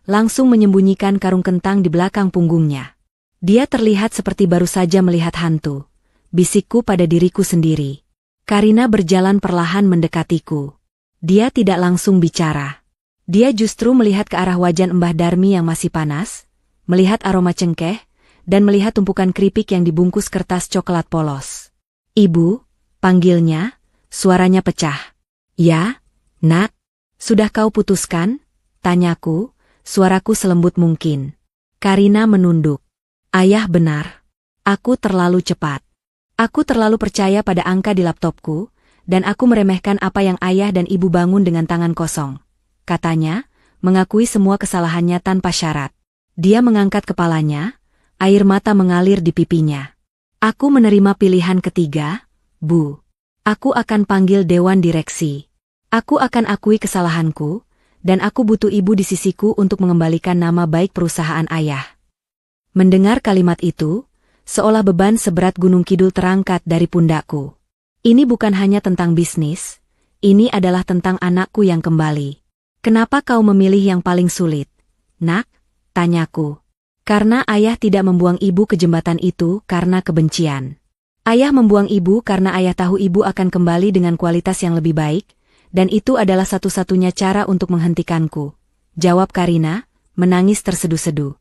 langsung menyembunyikan karung kentang di belakang punggungnya. Dia terlihat seperti baru saja melihat hantu. Bisikku pada diriku sendiri. Karina berjalan perlahan mendekatiku. Dia tidak langsung bicara. Dia justru melihat ke arah wajan Mbah Darmi yang masih panas, melihat aroma cengkeh, dan melihat tumpukan keripik yang dibungkus kertas coklat polos. "Ibu," panggilnya, suaranya pecah. "Ya, Nak. Sudah kau putuskan?" tanyaku, suaraku selembut mungkin. Karina menunduk. "Ayah benar. Aku terlalu cepat. Aku terlalu percaya pada angka di laptopku, dan aku meremehkan apa yang ayah dan ibu bangun dengan tangan kosong," katanya, mengakui semua kesalahannya tanpa syarat. Dia mengangkat kepalanya, air mata mengalir di pipinya. "Aku menerima pilihan ketiga, Bu. Aku akan panggil dewan direksi. Aku akan akui kesalahanku, dan aku butuh ibu di sisiku untuk mengembalikan nama baik perusahaan ayah." Mendengar kalimat itu, seolah beban seberat Gunung Kidul terangkat dari pundakku. Ini bukan hanya tentang bisnis, ini adalah tentang anakku yang kembali. "Kenapa kau memilih yang paling sulit, Nak?" tanyaku. "Karena ayah tidak membuang ibu ke jembatan itu karena kebencian. Ayah membuang ibu karena ayah tahu ibu akan kembali dengan kualitas yang lebih baik, dan itu adalah satu-satunya cara untuk menghentikanku," jawab Karina, menangis terseduh-seduh.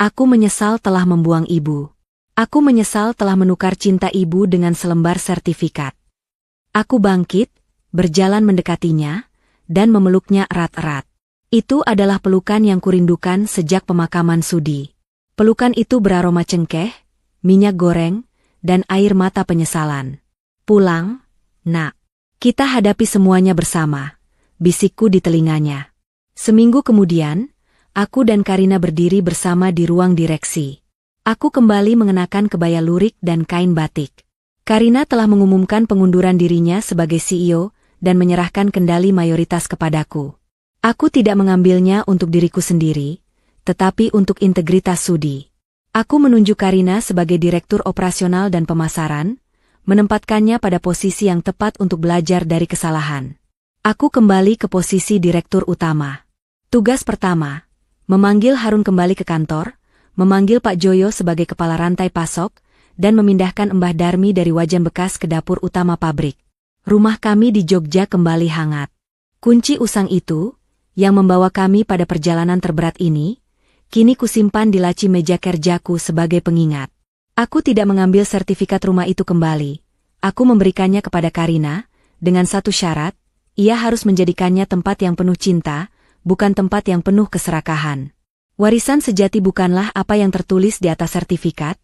"Aku menyesal telah membuang ibu. Aku menyesal telah menukar cinta ibu dengan selembar sertifikat." Aku bangkit, berjalan mendekatinya, dan memeluknya erat-erat. Itu adalah pelukan yang kurindukan sejak pemakaman Sudi. Pelukan itu beraroma cengkeh, minyak goreng, dan air mata penyesalan. "Pulang, Nak. Kita hadapi semuanya bersama," bisikku di telinganya. Seminggu kemudian, aku dan Karina berdiri bersama di ruang direksi. Aku kembali mengenakan kebaya lurik dan kain batik. Karina telah mengumumkan pengunduran dirinya sebagai CEO dan menyerahkan kendali mayoritas kepadaku. Aku tidak mengambilnya untuk diriku sendiri, tetapi untuk integritas Sudi. Aku menunjuk Karina sebagai direktur operasional dan pemasaran, menempatkannya pada posisi yang tepat untuk belajar dari kesalahan. Aku kembali ke posisi direktur utama. Tugas pertama, memanggil Harun kembali ke kantor, memanggil Pak Joyo sebagai kepala rantai pasok, dan memindahkan Mbah Darmi dari wajan bekas ke dapur utama pabrik. Rumah kami di Jogja kembali hangat. Kunci usang itu, yang membawa kami pada perjalanan terberat ini, kini kusimpan di laci meja kerjaku sebagai pengingat. Aku tidak mengambil sertifikat rumah itu kembali. Aku memberikannya kepada Karina, dengan satu syarat, ia harus menjadikannya tempat yang penuh cinta, bukan tempat yang penuh keserakahan. Warisan sejati bukanlah apa yang tertulis di atas sertifikat,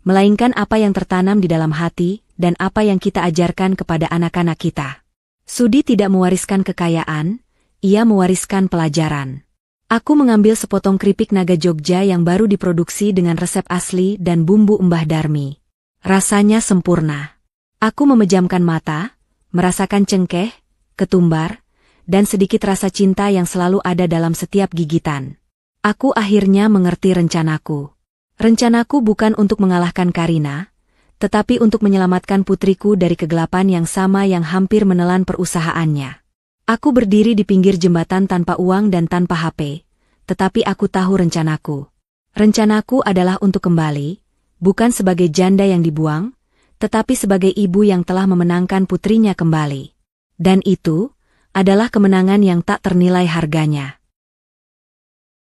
melainkan apa yang tertanam di dalam hati dan apa yang kita ajarkan kepada anak-anak kita. Sudi tidak mewariskan kekayaan, ia mewariskan pelajaran. Aku mengambil sepotong keripik naga Jogja yang baru diproduksi dengan resep asli dan bumbu Mbah Darmi. Rasanya sempurna. Aku memejamkan mata, merasakan cengkeh, ketumbar, dan sedikit rasa cinta yang selalu ada dalam setiap gigitan. Aku akhirnya mengerti rencanaku. Rencanaku bukan untuk mengalahkan Karina, tetapi untuk menyelamatkan putriku dari kegelapan yang sama yang hampir menelan perusahaannya. Aku berdiri di pinggir jembatan tanpa uang dan tanpa HP, tetapi aku tahu rencanaku. Rencanaku adalah untuk kembali, bukan sebagai janda yang dibuang, tetapi sebagai ibu yang telah memenangkan putrinya kembali. Dan itu adalah kemenangan yang tak ternilai harganya.